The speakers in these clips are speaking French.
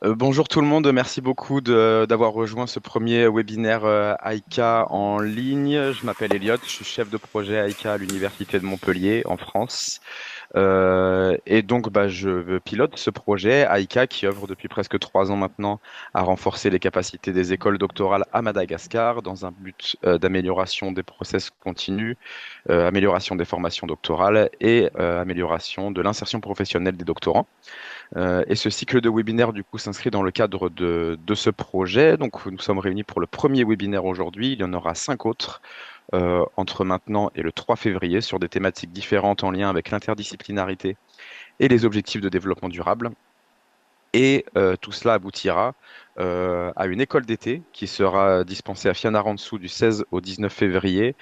Bonjour tout le monde, merci beaucoup d'avoir rejoint ce premier webinaire AICA en ligne. Je m'appelle Elliot, je suis chef de projet AICA à l'Université de Montpellier en France. Et donc je pilote ce projet AICA qui œuvre depuis presque 3 ans maintenant à renforcer les capacités des écoles doctorales à Madagascar dans un but d'amélioration des process continus, amélioration des formations doctorales et amélioration de l'insertion professionnelle des doctorants. Et ce cycle de webinaires, du coup, s'inscrit dans le cadre de ce projet. Donc, nous sommes réunis pour le premier webinaire aujourd'hui. Il y en aura 5 autres entre maintenant et le 3 février sur des thématiques différentes en lien avec l'interdisciplinarité et les objectifs de développement durable. Et tout cela aboutira à une école d'été qui sera dispensée à Fianarantsoa du 16 au 19 février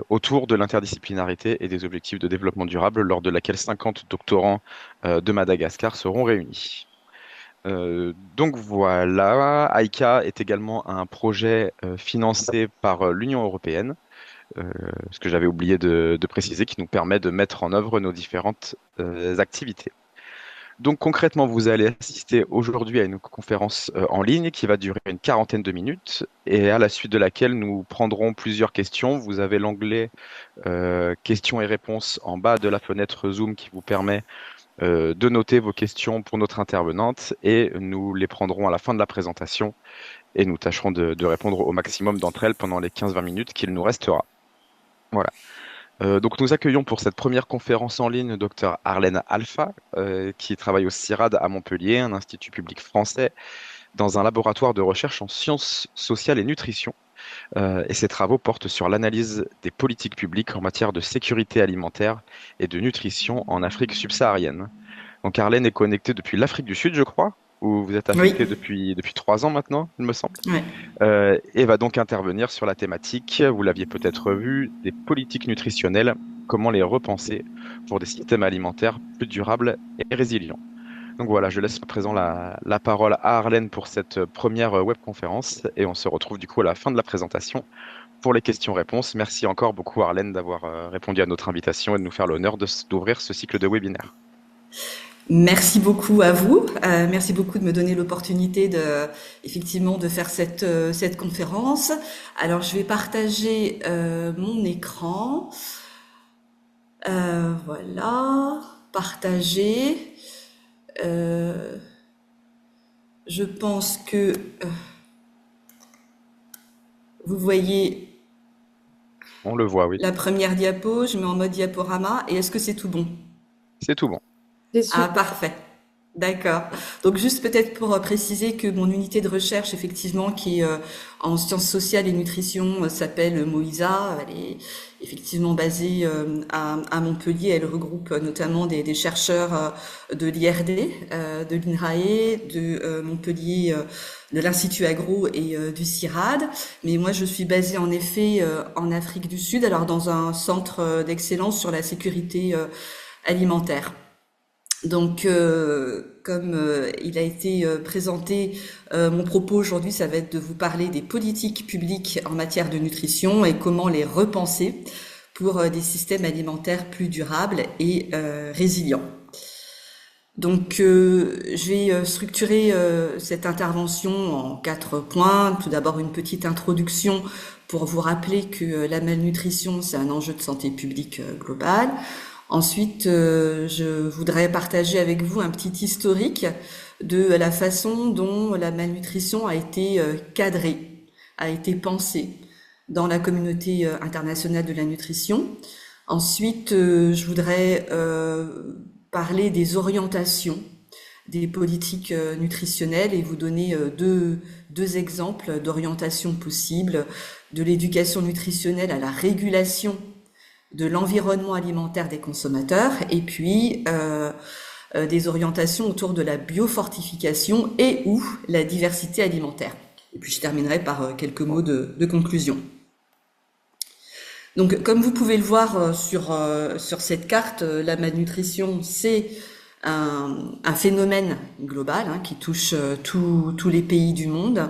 autour de l'interdisciplinarité et des objectifs de développement durable, lors de laquelle 50 doctorants de Madagascar seront réunis. Donc voilà, AICA est également un projet financé par l'Union européenne, euh, ce que j'avais oublié de préciser, qui nous permet de mettre en œuvre nos différentes activités. Donc concrètement, vous allez assister aujourd'hui à une conférence en ligne qui va durer une quarantaine de minutes et à la suite de laquelle nous prendrons plusieurs questions. Vous avez l'onglet questions et réponses en bas de la fenêtre Zoom qui vous permet de noter vos questions pour notre intervenante et nous les prendrons à la fin de la présentation et nous tâcherons de répondre au maximum d'entre elles pendant les 15-20 minutes qu'il nous restera. Voilà. Donc nous accueillons pour cette première conférence en ligne Dr Arlène Alpha, qui travaille au CIRAD à Montpellier, un institut public français, dans un laboratoire de recherche en sciences sociales et nutrition. Et ses travaux portent sur l'analyse des politiques publiques en matière de sécurité alimentaire et de nutrition en Afrique subsaharienne. Donc Arlène est connectée depuis l'Afrique du Sud, je crois, où vous êtes Oui, affecté depuis 3 ans maintenant, il me semble, ouais. et va donc intervenir sur la thématique, vous l'aviez peut-être vu, des politiques nutritionnelles, comment les repenser pour des systèmes alimentaires plus durables et résilients. Donc voilà, je laisse à présent la parole à Arlène pour cette première webconférence et on se retrouve du coup à la fin de la présentation pour les questions-réponses. Merci encore beaucoup Arlène d'avoir répondu à notre invitation et de nous faire l'honneur d'ouvrir ce cycle de webinaires. Merci beaucoup à vous. Merci beaucoup de me donner l'opportunité effectivement, de faire cette conférence. Alors, je vais partager mon écran. Voilà, partager. Euh, je pense que vous voyez On le voit, oui. la première diapo. Je mets en mode diaporama. Et est-ce que c'est tout bon? C'est tout bon. C'est Ah, super. parfait. D'accord. Donc juste peut-être pour préciser que mon unité de recherche, effectivement, qui est en sciences sociales et nutrition, s'appelle Moïsa. Elle est effectivement basée à Montpellier. Elle regroupe notamment des chercheurs de l'IRD, de l'INRAE, de Montpellier, de l'Institut Agro et du CIRAD. Mais moi, je suis basée en effet en Afrique du Sud, alors dans un centre d'excellence sur la sécurité alimentaire. Donc, comme il a été présenté, mon propos aujourd'hui, ça va être de vous parler des politiques publiques en matière de nutrition et comment les repenser pour des systèmes alimentaires plus durables et résilients. Donc, je vais structurer cette intervention en 4 points. Tout d'abord, une petite introduction pour vous rappeler que la malnutrition, c'est un enjeu de santé publique global. Ensuite, je voudrais partager avec vous un petit historique de la façon dont la malnutrition a été cadrée, a été pensée dans la communauté internationale de la nutrition. Ensuite, je voudrais parler des orientations des politiques nutritionnelles et vous donner deux exemples d'orientations possibles, de l'éducation nutritionnelle à la régulation de l'environnement alimentaire des consommateurs et puis des orientations autour de la biofortification et ou la diversité alimentaire. Et puis je terminerai par quelques mots de conclusion. Donc, comme vous pouvez le voir sur cette carte, la malnutrition, c'est un phénomène global qui touche tous les pays du monde.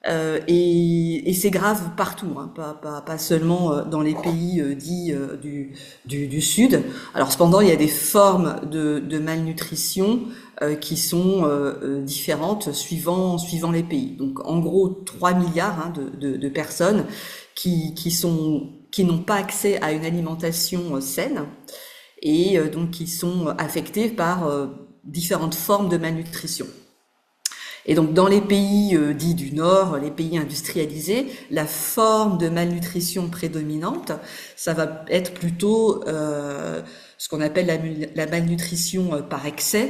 Et c'est grave partout, hein, pas seulement dans les pays dits du Sud. Alors cependant, il y a des formes de malnutrition qui sont différentes suivant les pays. Donc en gros, 3 milliards hein, de personnes qui n'ont pas accès à une alimentation saine et donc qui sont affectées par différentes formes de malnutrition. Et donc dans les pays dits du Nord, les pays industrialisés, la forme de malnutrition prédominante, ça va être plutôt ce qu'on appelle la malnutrition par excès,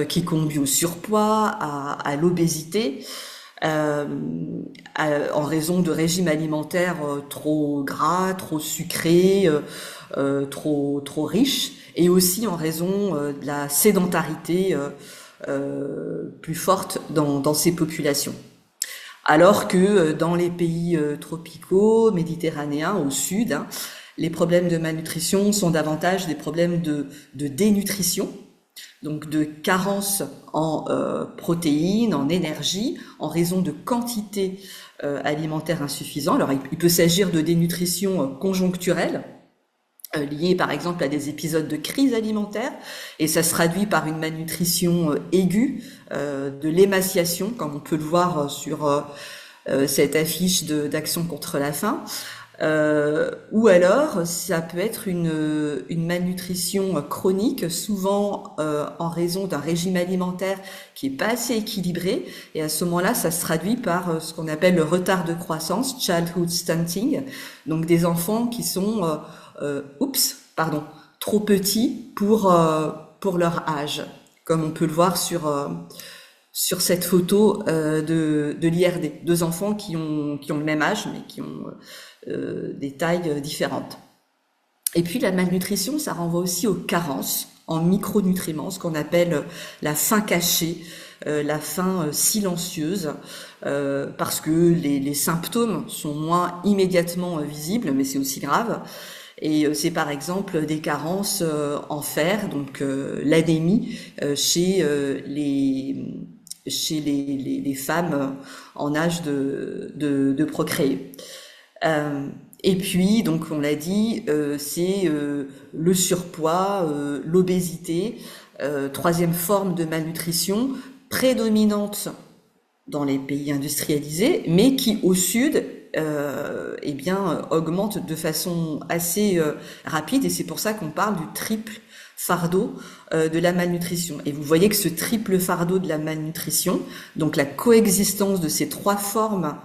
qui conduit au surpoids, à l'obésité, en raison de régimes alimentaires trop gras, trop sucrés, trop riches, et aussi en raison de la sédentarité plus forte dans ces populations. Alors que dans les pays tropicaux, méditerranéens, au sud, hein, les problèmes de malnutrition sont davantage des problèmes de dénutrition, donc de carence en protéines, en énergie, en raison de quantités alimentaires insuffisantes. Alors il peut s'agir de dénutrition conjoncturelle, liées par exemple à des épisodes de crise alimentaire, et ça se traduit par une malnutrition aiguë, de l'émaciation, comme on peut le voir sur cette affiche d'Action contre la faim, ou alors ça peut être une malnutrition chronique, souvent en raison d'un régime alimentaire qui est pas assez équilibré, et à ce moment-là ça se traduit par ce qu'on appelle le retard de croissance, childhood stunting, donc des enfants qui sont trop petits pour leur âge, comme on peut le voir sur cette photo de l'IRD, deux enfants qui ont le même âge mais qui ont des tailles différentes. Et puis la malnutrition, ça renvoie aussi aux carences en micronutriments, ce qu'on appelle la faim cachée, la faim silencieuse, parce que les symptômes sont moins immédiatement visibles, mais c'est aussi grave. Et c'est par exemple des carences en fer, donc l'anémie chez les femmes en âge de procréer. Et puis, donc on l'a dit, c'est le surpoids, l'obésité, troisième forme de malnutrition prédominante dans les pays industrialisés, mais qui au sud augmente de façon assez rapide, et c'est pour ça qu'on parle du triple fardeau de la malnutrition. Et vous voyez que ce triple fardeau de la malnutrition, donc la coexistence de ces trois formes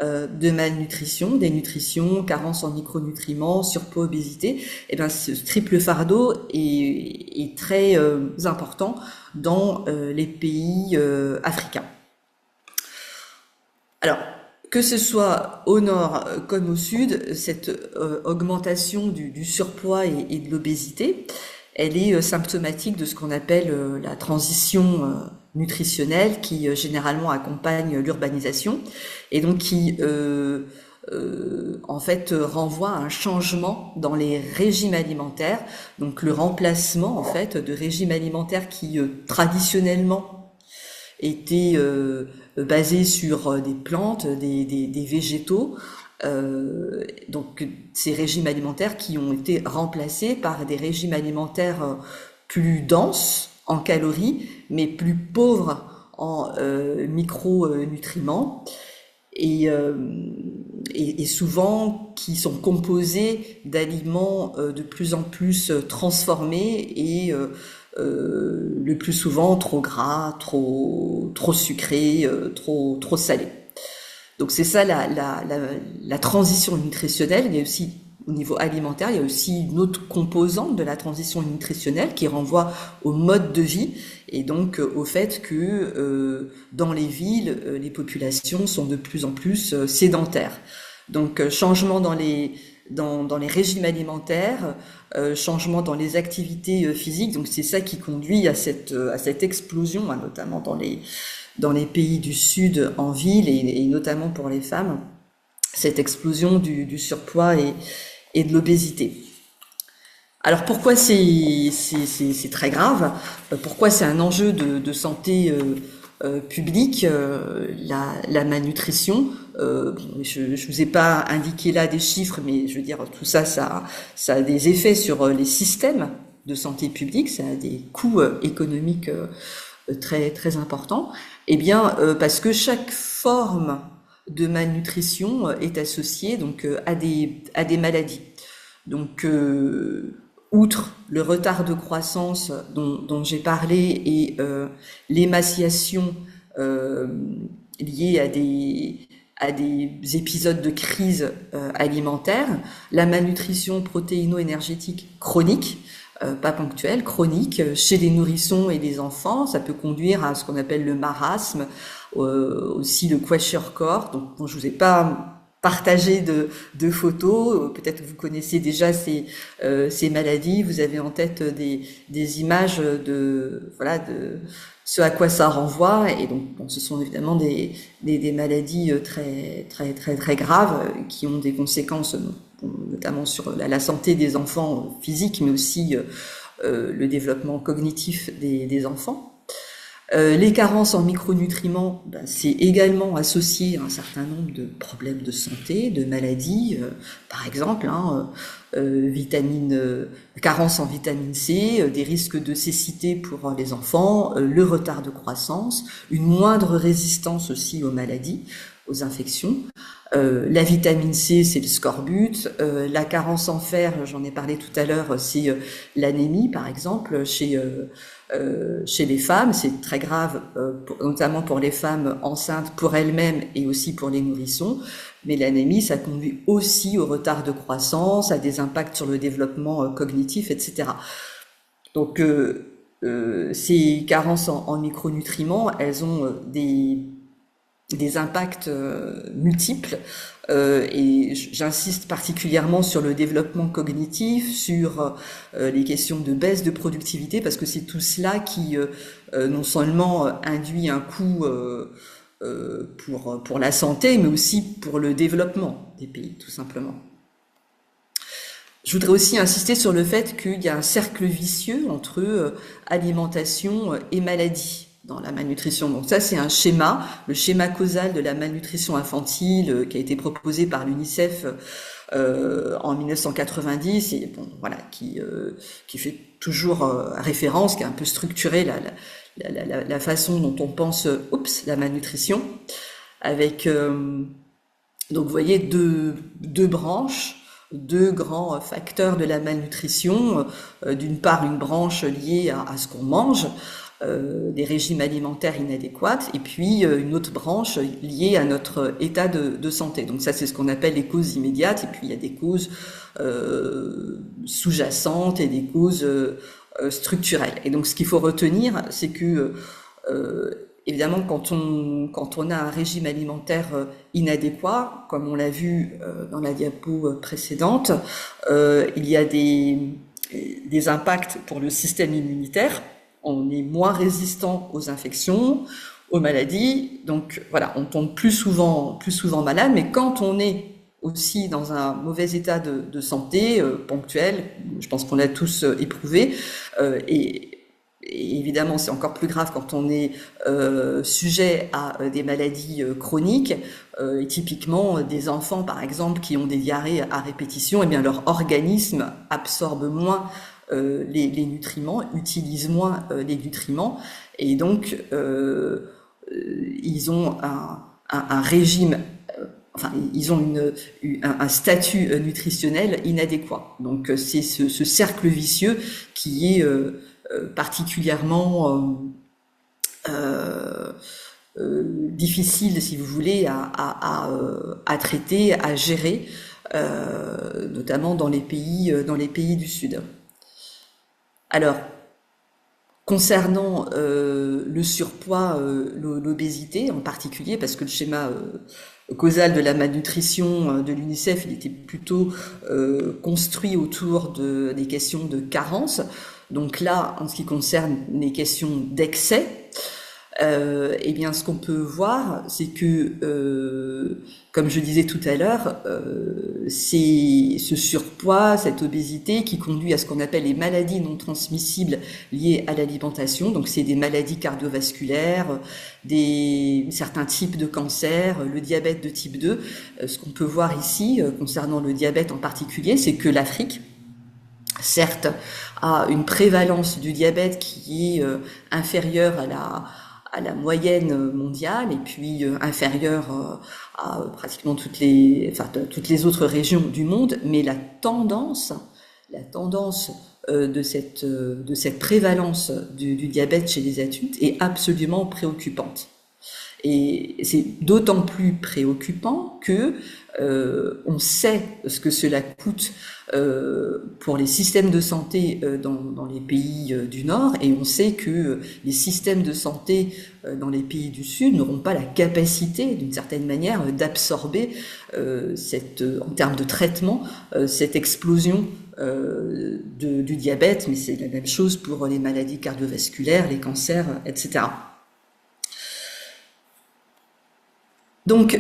de malnutrition, dénutrition, carence en micronutriments, surpoids, obésité, ce triple fardeau est très important dans les pays africains. Alors, que ce soit au nord comme au sud, cette augmentation du surpoids et de l'obésité, elle est symptomatique de ce qu'on appelle la transition nutritionnelle qui généralement accompagne l'urbanisation et donc qui en fait renvoie à un changement dans les régimes alimentaires, donc le remplacement en fait de régimes alimentaires qui traditionnellement étaient basés sur des plantes, des végétaux, donc ces régimes alimentaires qui ont été remplacés par des régimes alimentaires plus denses en calories, mais plus pauvres en micronutriments, et souvent qui sont composés d'aliments de plus en plus transformés et le plus souvent trop gras, trop sucrés, trop salés. Donc c'est ça la transition nutritionnelle. Il y a aussi au niveau alimentaire, il y a aussi une autre composante de la transition nutritionnelle qui renvoie au mode de vie et donc au fait que dans les villes, les populations sont de plus en plus sédentaires. Donc changement dans les régimes alimentaires, changement dans les activités physiques. Donc c'est ça qui conduit à cette explosion, hein, notamment dans les pays du Sud en ville et notamment pour les femmes, cette explosion du surpoids et de l'obésité. Alors pourquoi c'est très grave? Pourquoi c'est un enjeu de santé public, la malnutrition. Je vous ai pas indiqué là des chiffres, mais je veux dire tout ça, ça a des effets sur les systèmes de santé publique, ça a des coûts économiques très très importants. Eh bien, parce que chaque forme de malnutrition est associée donc à des maladies. Donc, outre le retard de croissance dont j'ai parlé et l'émaciation liée à des épisodes de crise alimentaire, la malnutrition protéino-énergétique chronique, pas ponctuelle, chronique, chez les nourrissons et les enfants, ça peut conduire à ce qu'on appelle le marasme, aussi le kwashiorkor. Donc, bon, je vous ai pas partagé de photos. Peut-être que vous connaissez déjà ces maladies. Vous avez en tête des images de ce à quoi ça renvoie. Et donc, bon, ce sont évidemment des maladies très, très, très, très graves qui ont des conséquences, notamment sur la santé des enfants physiques, mais aussi le développement cognitif des enfants. Les carences en micronutriments, c'est également associé à un certain nombre de problèmes de santé, de maladies, par exemple, carence en vitamine C, des risques de cécité pour les enfants, le retard de croissance, une moindre résistance aussi aux maladies, aux infections. La vitamine C, c'est le scorbut. La carence en fer, j'en ai parlé tout à l'heure, c'est l'anémie, par exemple, chez les femmes. C'est très grave, notamment pour les femmes enceintes, pour elles-mêmes et aussi pour les nourrissons. Mais l'anémie, ça conduit aussi au retard de croissance, à des impacts sur le développement cognitif, etc. Donc, ces carences en micronutriments, elles ont des impacts multiples, et j'insiste particulièrement sur le développement cognitif, sur les questions de baisse de productivité, parce que c'est tout cela qui non seulement induit un coût pour la santé, mais aussi pour le développement des pays, tout simplement. Je voudrais aussi insister sur le fait qu'il y a un cercle vicieux entre alimentation et maladie dans la malnutrition. Donc ça, c'est un schéma, le schéma causal de la malnutrition infantile qui a été proposé par l'UNICEF en 1990 et bon, voilà, qui fait toujours référence, qui a un peu structuré la façon dont on pense la malnutrition, avec donc vous voyez deux branches, deux grands facteurs de la malnutrition. D'une part, une branche liée à ce qu'on mange, des régimes alimentaires inadéquats, et puis une autre branche liée à notre état de santé. Donc ça, c'est ce qu'on appelle les causes immédiates, et puis il y a des causes sous-jacentes et des causes structurelles. Et donc ce qu'il faut retenir, c'est que évidemment, quand on a un régime alimentaire inadéquat, comme on l'a vu dans la diapo précédente, il y a des impacts pour le système immunitaire. On est moins résistant aux infections, aux maladies, donc voilà, on tombe plus souvent malade. Mais quand on est aussi dans un mauvais état de santé ponctuel, je pense qu'on l'a tous éprouvé, et évidemment, c'est encore plus grave quand on est sujet à des maladies chroniques. Et typiquement, des enfants, par exemple, qui ont des diarrhées à répétition, eh bien leur organisme absorbe moins les nutriments, utilise moins les nutriments, et donc ils ont un régime, enfin ils ont un statut nutritionnel inadéquat. Donc c'est ce cercle vicieux qui est particulièrement difficile, si vous voulez, à traiter, à gérer, notamment dans les pays du Sud. Alors, concernant le surpoids, l'obésité en particulier, parce que le schéma causal de la malnutrition de l'UNICEF, il était plutôt construit autour des questions de carence. Donc là, en ce qui concerne les questions d'excès, Eh bien, ce qu'on peut voir, c'est que, comme je disais tout à l'heure, c'est ce surpoids, cette obésité qui conduit à ce qu'on appelle les maladies non transmissibles liées à l'alimentation. Donc, c'est des maladies cardiovasculaires, certains types de cancers, le diabète de type 2. Ce qu'on peut voir ici, concernant le diabète en particulier, c'est que l'Afrique, certes, a une prévalence du diabète qui est inférieure à la moyenne mondiale et puis inférieure à pratiquement toutes toutes les autres régions du monde, mais la tendance de cette prévalence du diabète chez les adultes est absolument préoccupante. Et c'est d'autant plus préoccupant que on sait ce que cela coûte pour les systèmes de santé dans les pays du Nord, et on sait que les systèmes de santé dans les pays du Sud n'auront pas la capacité, d'une certaine manière, d'absorber en termes de traitement, cette explosion du diabète, mais c'est la même chose pour les maladies cardiovasculaires, les cancers, etc. Donc,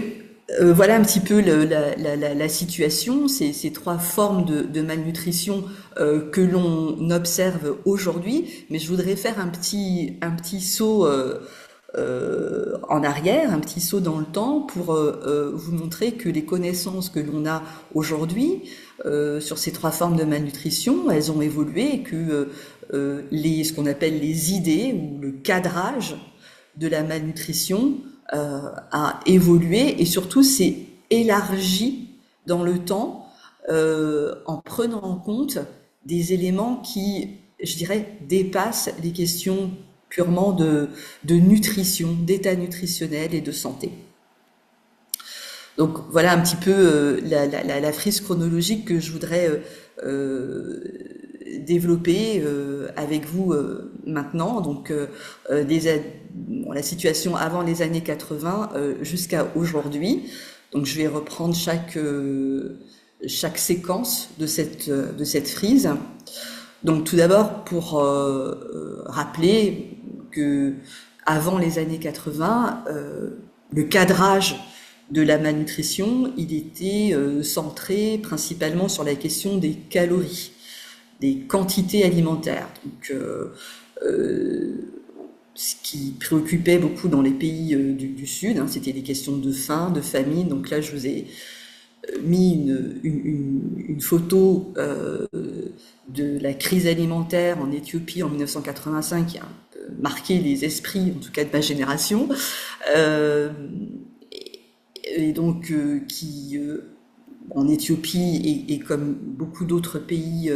voilà un petit peu la situation, ces trois formes de malnutrition que l'on observe aujourd'hui. Mais je voudrais faire un petit saut en arrière, un petit saut dans le temps pour vous montrer que les connaissances que l'on a aujourd'hui sur ces trois formes de malnutrition, elles ont évolué et que ce qu'on appelle les idées ou le cadrage de la malnutrition a évolué et surtout s'est élargi dans le temps en prenant en compte des éléments qui, je dirais, dépassent les questions purement de nutrition, d'état nutritionnel et de santé. Donc voilà un petit peu la frise chronologique que je voudrais développer avec vous maintenant. Donc la situation avant les années 80 jusqu'à aujourd'hui. Donc je vais reprendre chaque séquence de cette frise. Donc tout d'abord pour rappeler que avant les années 80, le cadrage de la malnutrition, il était centré principalement sur la question des calories, des quantités alimentaires. Donc, ce qui préoccupait beaucoup dans les pays du Sud, c'était les questions de faim, de famine. Donc là, je vous ai mis une photo de la crise alimentaire en Éthiopie en 1985 qui a marqué les esprits, en tout cas de ma génération, et donc qui en Éthiopie et comme beaucoup d'autres pays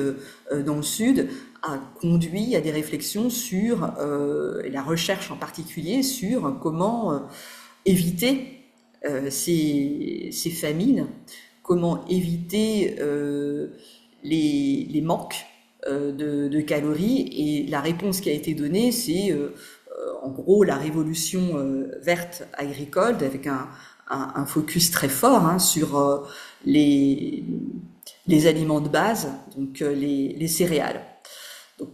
dans le Sud, a conduit à des réflexions sur la recherche en particulier sur comment éviter ces famines, comment éviter les manques de calories. Et la réponse qui a été donnée, c'est en gros la révolution verte agricole avec un focus très fort sur les aliments de base, donc les céréales. Donc,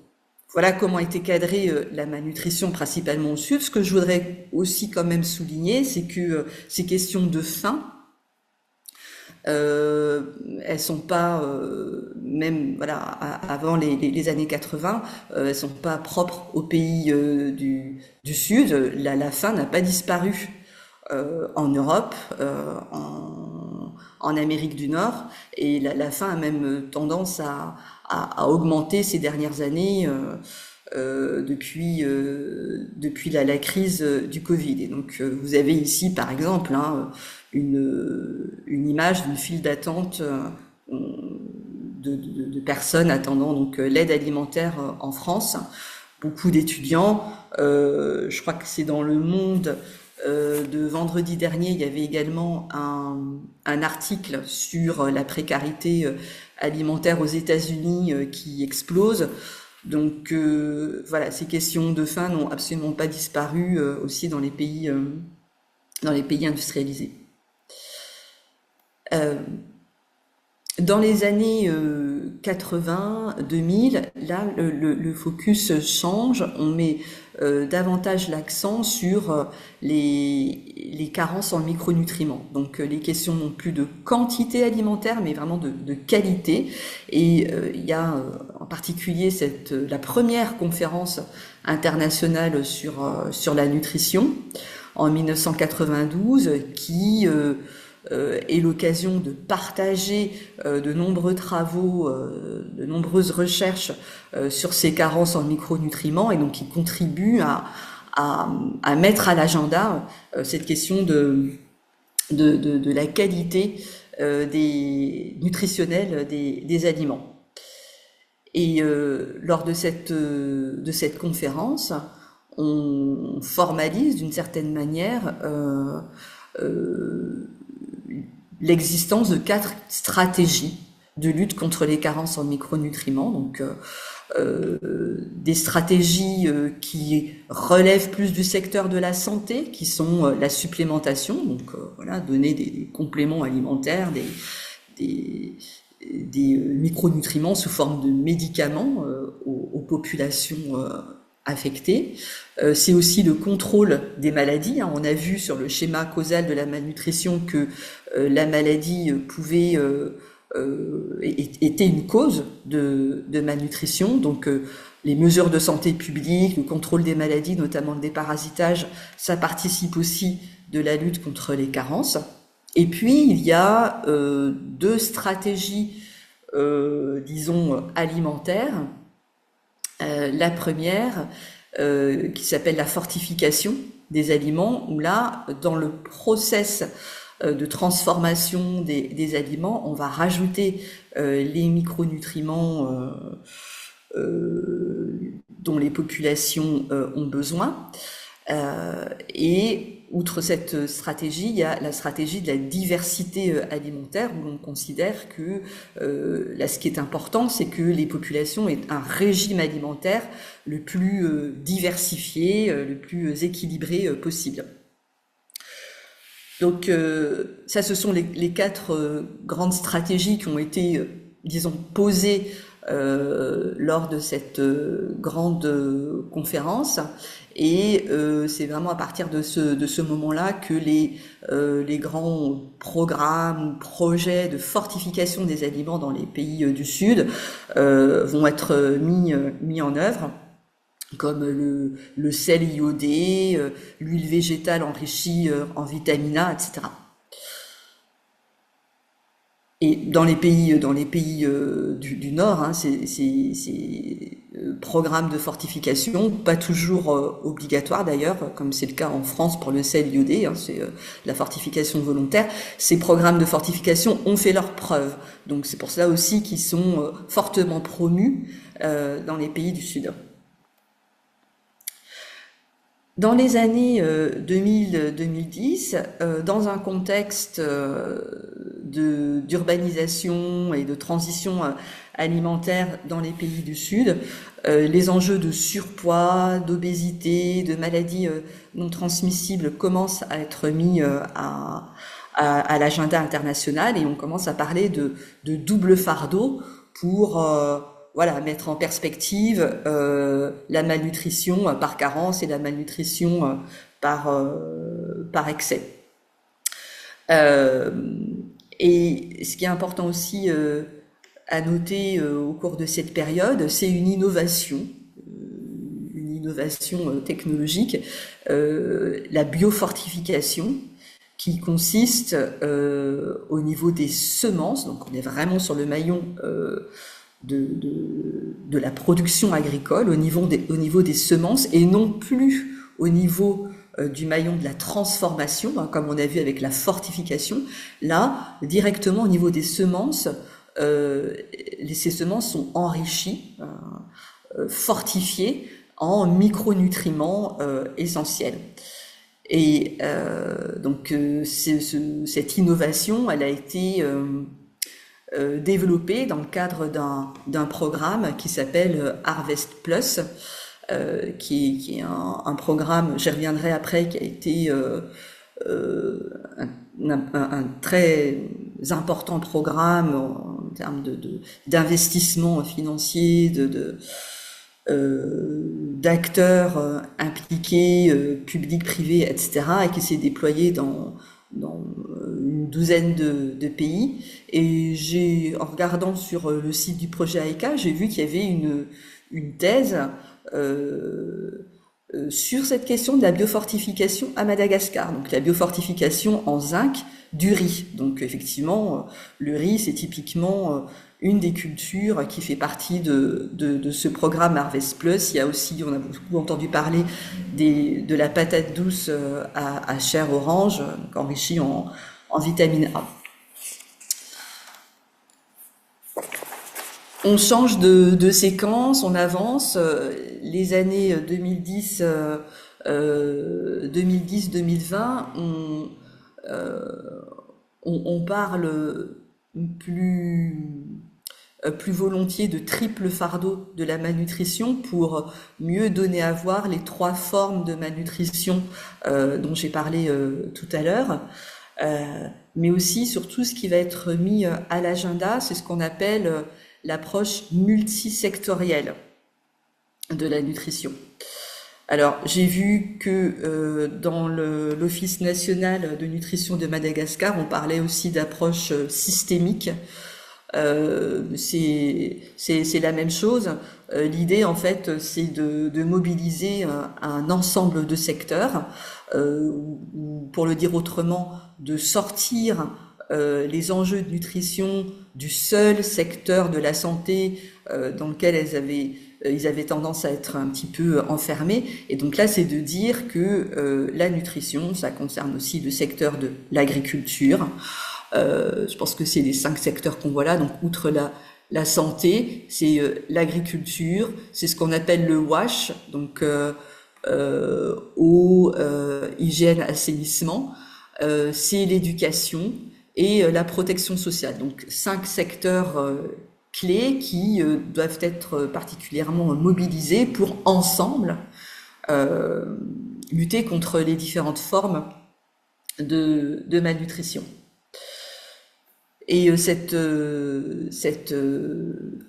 voilà comment a été cadrée la malnutrition principalement au Sud. Ce que je voudrais aussi quand même souligner, c'est que ces questions de faim, elles sont pas, même voilà, avant les années 80, elles sont pas propres aux pays du Sud. La faim n'a pas disparu en Europe, en Amérique du Nord, et la faim a même tendance à augmenter ces dernières années depuis la crise du Covid. Et donc vous avez ici par exemple une image d'une file d'attente de personnes attendant donc l'aide alimentaire en France. Beaucoup d'étudiants. Je crois que c'est dans Le Monde de vendredi dernier, il y avait également un article sur la précarité alimentaire aux États-Unis qui explose. Donc voilà, ces questions de faim n'ont absolument pas disparu aussi dans les pays industrialisés. Dans les années 80, 2000, là, le focus change. On met davantage l'accent sur les carences en micronutriments. Donc, les questions non plus de quantité alimentaire, mais vraiment de qualité. Et il y a en particulier la première conférence internationale sur la nutrition en 1992 qui est l'occasion de partager de nombreux travaux, de nombreuses recherches sur ces carences en micronutriments et donc qui contribue à mettre à l'agenda cette question de la qualité nutritionnelle des aliments. Et lors de cette conférence, on formalise d'une certaine manière l'existence de 4 stratégies de lutte contre les carences en micronutriments. Donc, des stratégies qui relèvent plus du secteur de la santé, qui sont la supplémentation, donc voilà, donner des compléments alimentaires, des micronutriments sous forme de médicaments aux populations affectées. C'est aussi le contrôle des maladies. On a vu sur le schéma causal de la malnutrition que la maladie était une cause de malnutrition. Donc les mesures de santé publique, le contrôle des maladies, notamment le déparasitage, ça participe aussi de la lutte contre les carences. Et puis il y a 2 stratégies, disons, alimentaires. La première, qui s'appelle la fortification des aliments, où là, dans le process de transformation des aliments, on va rajouter les micronutriments dont les populations ont besoin. Et outre cette stratégie, il y a la stratégie de la diversité alimentaire, où l'on considère que là, ce qui est important, c'est que les populations aient un régime alimentaire le plus diversifié, le plus équilibré possible. Donc ça, ce sont les 4 grandes stratégies qui ont été, disons, posées lors de cette grande conférence. Et c'est vraiment à partir de ce moment-là que les grands programmes ou projets de fortification des aliments dans les pays du Sud vont être mis en œuvre, comme le sel iodé, l'huile végétale enrichie en vitamine A, etc. Et dans les pays du Nord, ces programmes de fortification, pas toujours obligatoires d'ailleurs, comme c'est le cas en France pour le sel iodé, c'est la fortification volontaire. Ces programmes de fortification ont fait leurs preuves, donc c'est pour cela aussi qu'ils sont fortement promus dans les pays du Sud. Dans les années 2000-2010, dans un contexte d'urbanisation et de transition alimentaire dans les pays du Sud, les enjeux de surpoids, d'obésité, de maladies non transmissibles commencent à être mis à l'agenda international, et on commence à parler de double fardeau pour mettre en perspective la malnutrition par carence et la malnutrition par excès. Et ce qui est important aussi à noter au cours de cette période, c'est une innovation technologique, la biofortification, qui consiste au niveau des semences. Donc on est vraiment sur le maillon de la production agricole, au niveau des semences, et non plus au niveau du maillon de la transformation, comme on a vu avec la fortification. Là, directement au niveau des semences, ces semences sont enrichies, fortifiées en micronutriments essentiels. Et donc cette innovation, elle a été développée dans le cadre d'un programme qui s'appelle Harvest Plus, qui est un programme, j'y reviendrai après, qui a été un très important programme en termes d'investissement financier, d'acteurs impliqués, publics, privés, etc., et qui s'est déployé dans une douzaine de pays. Et en regardant sur le site du projet AECA, j'ai vu qu'il y avait une thèse sur cette question de la biofortification à Madagascar. Donc la biofortification en zinc du riz. Donc effectivement, le riz, c'est typiquement une des cultures qui fait partie de ce programme Harvest Plus. Il y a aussi, on a beaucoup entendu parler de la patate douce à chair orange, donc enrichie en vitamine A. On change de séquence, on avance. Les années 2010, 2010-2020, on parle plus volontiers de triple fardeau de la malnutrition pour mieux donner à voir les 3 formes de malnutrition dont j'ai parlé tout à l'heure. Mais aussi sur tout ce qui va être mis à l'agenda, c'est ce qu'on appelle l'approche multisectorielle de la nutrition. Alors, j'ai vu que dans l'Office national de nutrition de Madagascar, on parlait aussi d'approche systémique. C'est la même chose. L'idée, en fait, c'est de mobiliser un ensemble de secteurs, ou pour le dire autrement, de sortir les enjeux de nutrition du seul secteur de la santé dans lequel ils avaient tendance à être un petit peu enfermés. Et donc là, c'est de dire que la nutrition, ça concerne aussi le secteur de l'agriculture. Je pense que c'est les 5 secteurs qu'on voit là. Donc, outre la santé, c'est l'agriculture, c'est ce qu'on appelle le WASH, donc eau, hygiène, assainissement, c'est l'éducation et la protection sociale. Donc 5 secteurs clés qui doivent être particulièrement mobilisés pour ensemble lutter contre les différentes formes de malnutrition. Et cette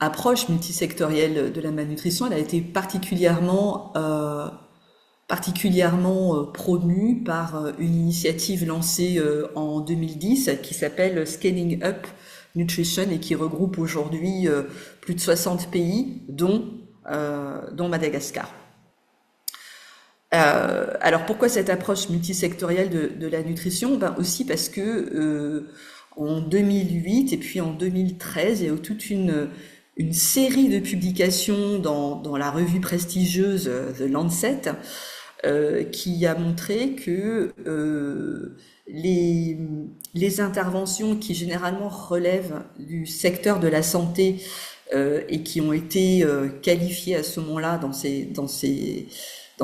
approche multisectorielle de la malnutrition, elle a été particulièrement promue par une initiative lancée en 2010 qui s'appelle Scaling Up Nutrition et qui regroupe aujourd'hui plus de 60 pays, dont Madagascar. Alors pourquoi cette approche multisectorielle de la nutrition? Ben aussi parce que en 2008 et puis en 2013, il y a eu toute une série de publications dans la revue prestigieuse The Lancet qui a montré que les interventions qui généralement relèvent du secteur de la santé et qui ont été qualifiées à ce moment-là dans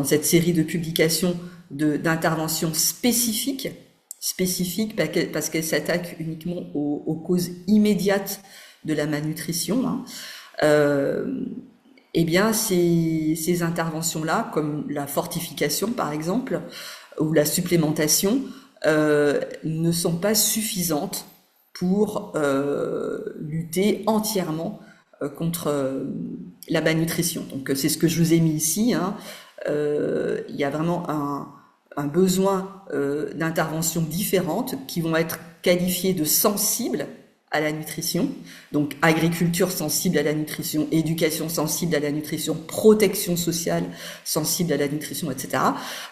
cette série de publications d'interventions spécifiques parce qu'elles s'attaquent uniquement aux causes immédiates de la malnutrition. Eh bien, ces interventions-là, comme la fortification par exemple, ou la supplémentation, ne sont pas suffisantes pour lutter entièrement contre la malnutrition. Donc, c'est ce que je vous ai mis ici. Il y a vraiment un besoin d'interventions différentes qui vont être qualifiées de sensibles à la nutrition, donc agriculture sensible à la nutrition, éducation sensible à la nutrition, protection sociale sensible à la nutrition, etc.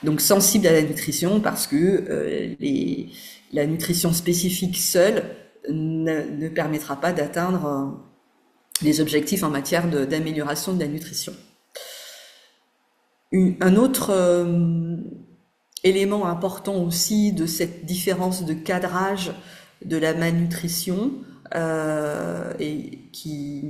Donc sensible à la nutrition parce que la nutrition spécifique seule ne permettra pas d'atteindre les objectifs en matière d'amélioration de la nutrition. Un autre élément important aussi de cette différence de cadrage de la malnutrition et qui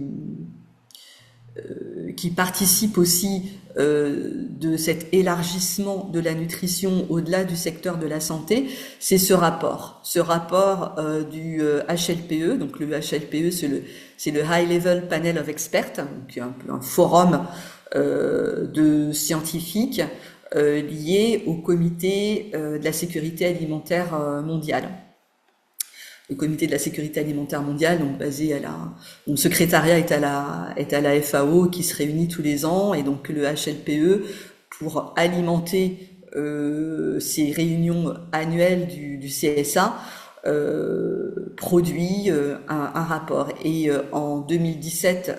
participe aussi de cet élargissement de la nutrition au-delà du secteur de la santé, c'est ce rapport du HLPE. Donc le HLPE, c'est le High Level Panel of Experts, qui est un forum de scientifiques liés au comité de la sécurité alimentaire mondiale. le Comité de la sécurité alimentaire mondiale, donc basé dont le secrétariat est à la FAO, qui se réunit tous les ans, et donc le HLPE, pour alimenter ces réunions annuelles du CSA, produit un rapport. Et en 2017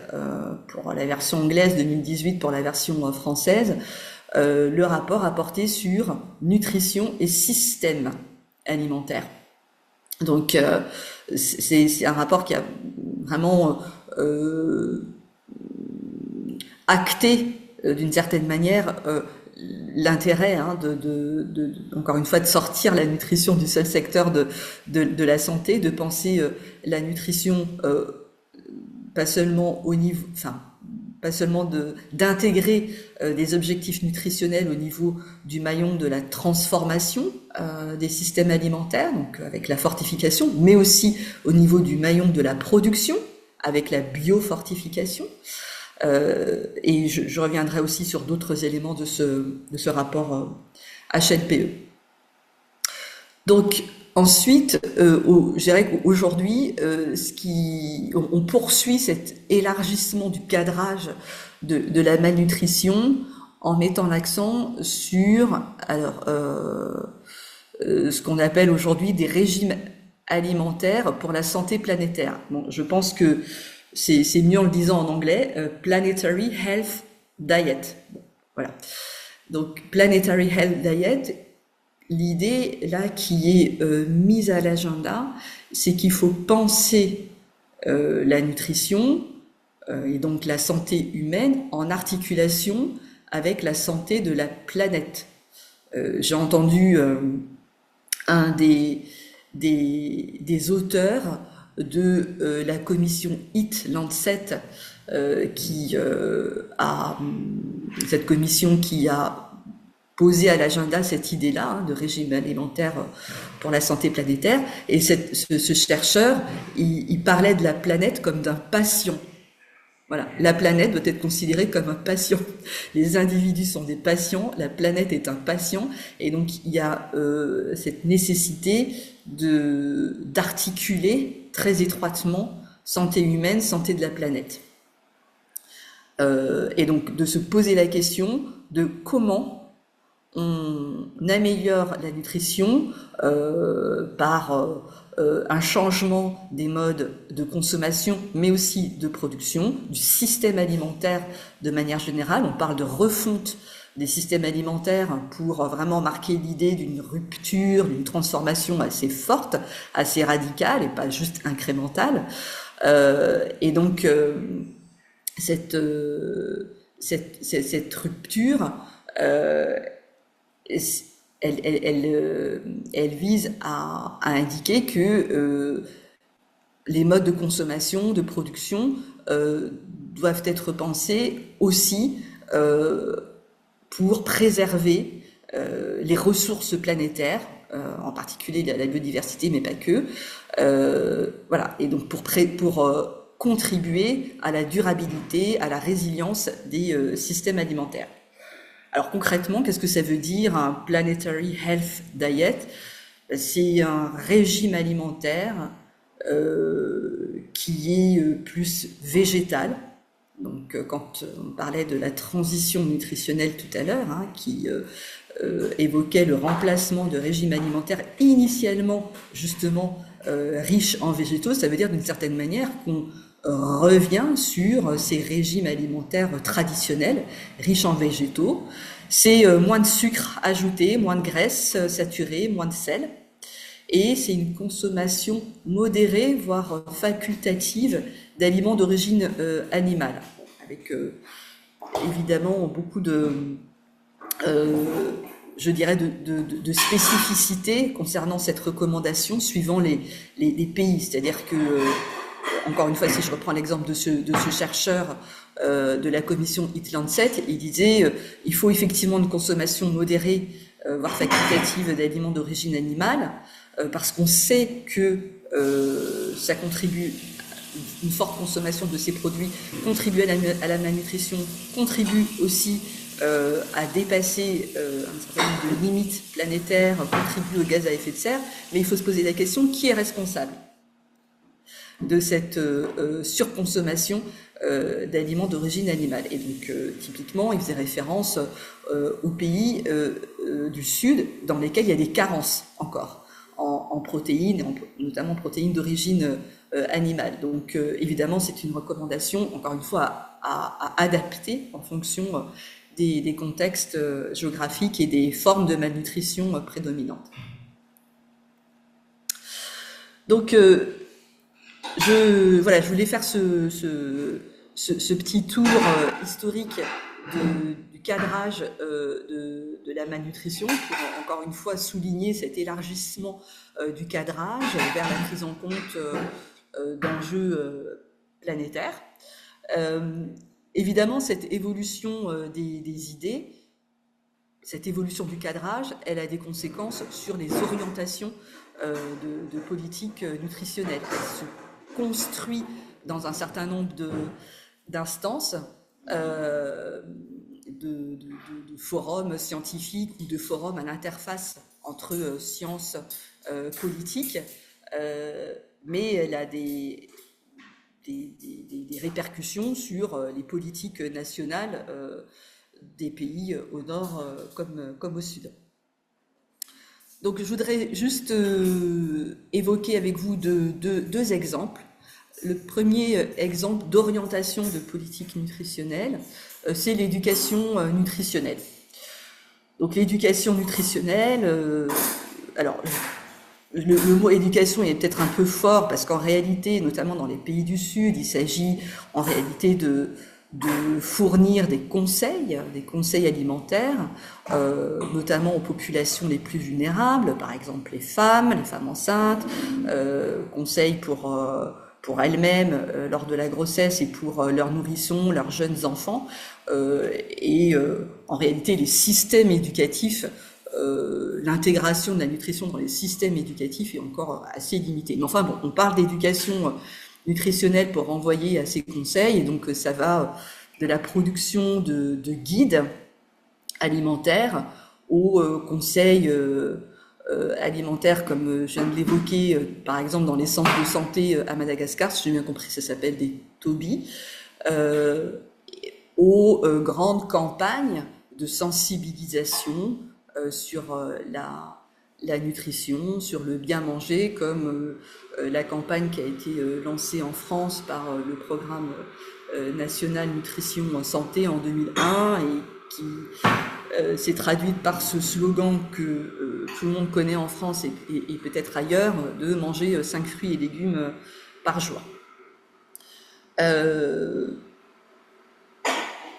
pour la version anglaise, 2018 pour la version française, le rapport a porté sur nutrition et système alimentaire. Donc c'est un rapport qui a vraiment acté d'une certaine manière l'intérêt encore une fois de sortir la nutrition du seul secteur de la santé, de penser la nutrition pas seulement au niveau, enfin pas seulement d'intégrer des objectifs nutritionnels au niveau du maillon de la transformation des systèmes alimentaires, donc avec la fortification, mais aussi au niveau du maillon de la production avec la biofortification. Et je reviendrai aussi sur d'autres éléments de ce rapport HLPE. Donc ensuite, je dirais qu'aujourd'hui, on poursuit cet élargissement du cadrage de la malnutrition en mettant l'accent sur ce qu'on appelle aujourd'hui des régimes alimentaires pour la santé planétaire. Bon, je pense que c'est mieux en le disant en anglais, Planetary Health Diet. Bon, voilà. Donc, Planetary Health Diet, l'idée là qui est mise à l'agenda, c'est qu'il faut penser la nutrition et donc la santé humaine en articulation avec la santé de la planète. J'ai entendu un des auteurs de la commission Eat-Lancet, cette commission qui a posé à l'agenda cette idée-là de régime alimentaire pour la santé planétaire. Et ce chercheur, il parlait de la planète comme d'un patient. Voilà, la planète doit être considérée comme un patient. Les individus sont des patients, la planète est un patient, et donc il y a cette nécessité d'articuler très étroitement santé humaine, santé de la planète. Et donc de se poser la question de comment on améliore la nutrition par un changement des modes de consommation, mais aussi de production, du système alimentaire de manière générale. On parle de refonte des systèmes alimentaires pour vraiment marquer l'idée d'une rupture, d'une transformation assez forte, assez radicale et pas juste incrémentale. Et donc cette rupture, elle vise à indiquer que les modes de consommation, de production doivent être pensés aussi pour préserver les ressources planétaires, en particulier la biodiversité, mais pas que. Voilà. Et donc pour contribuer à la durabilité, à la résilience des systèmes alimentaires. Alors concrètement, qu'est-ce que ça veut dire un Planetary Health Diet? C'est un régime alimentaire qui est plus végétal. Donc quand on parlait de la transition nutritionnelle tout à l'heure, qui évoquait le remplacement de régimes alimentaires initialement justement riches en végétaux, ça veut dire d'une certaine manière qu'on revient sur ces régimes alimentaires traditionnels, riches en végétaux. C'est moins de sucre ajouté, moins de graisse saturée, moins de sel. Et c'est une consommation modérée, voire facultative, d'aliments d'origine animale, avec évidemment beaucoup je dirais de spécificité concernant cette recommandation suivant les pays. C'est-à-dire que encore une fois, si je reprends l'exemple de ce chercheur de la commission Eat-Lancet, il disait il faut effectivement une consommation modérée, voire facultative d'aliments d'origine animale, parce qu'on sait que ça contribue, une forte consommation de ces produits contribue à la malnutrition, contribue aussi à dépasser un certain nombre de limites planétaires, contribue aux gaz à effet de serre, mais il faut se poser la question, qui est responsable ? de cette surconsommation d'aliments d'origine animale. Et donc, typiquement, il faisait référence aux pays du Sud dans lesquels il y a des carences encore en protéines, notamment protéines d'origine animale. Donc, évidemment, c'est une recommandation, encore une fois, à adapter en fonction des contextes géographiques et des formes de malnutrition prédominantes. Donc, je voulais faire ce petit tour historique du cadrage de la malnutrition pour encore une fois souligner cet élargissement du cadrage vers la prise en compte d'enjeux planétaires. Évidemment, cette évolution des idées, cette évolution du cadrage, elle a des conséquences sur les orientations de politique nutritionnelle. Elle se construit dans un certain nombre d'instances, de forums scientifiques ou de forums à l'interface entre sciences politiques, mais elle a des répercussions sur les politiques nationales des pays au nord comme au sud. Donc je voudrais juste évoquer avec vous deux exemples. Le premier exemple d'orientation de politique nutritionnelle, c'est l'éducation nutritionnelle. Donc l'éducation nutritionnelle, alors le mot éducation est peut-être un peu fort parce qu'en réalité, notamment dans les pays du Sud, il s'agit en réalité de fournir des conseils alimentaires, notamment aux populations les plus vulnérables, par exemple les femmes enceintes, conseils pour elles-mêmes lors de la grossesse et pour leurs nourrissons, leurs jeunes enfants, et en réalité les systèmes éducatifs, l'intégration de la nutrition dans les systèmes éducatifs est encore assez limitée. Mais enfin bon, on parle d'éducation nutritionnelle pour renvoyer à ces conseils, et donc ça va de la production de guides alimentaires aux conseils alimentaires, comme je viens de l'évoquer, par exemple dans les centres de santé à Madagascar, si j'ai bien compris, ça s'appelle des TOBI, aux grandes campagnes de sensibilisation sur la nutrition, sur le bien manger, comme la campagne qui a été lancée en France par le programme national nutrition santé en 2001 et qui s'est traduite par ce slogan que tout le monde connaît en France et peut-être ailleurs, de manger 5 fruits et légumes par jour.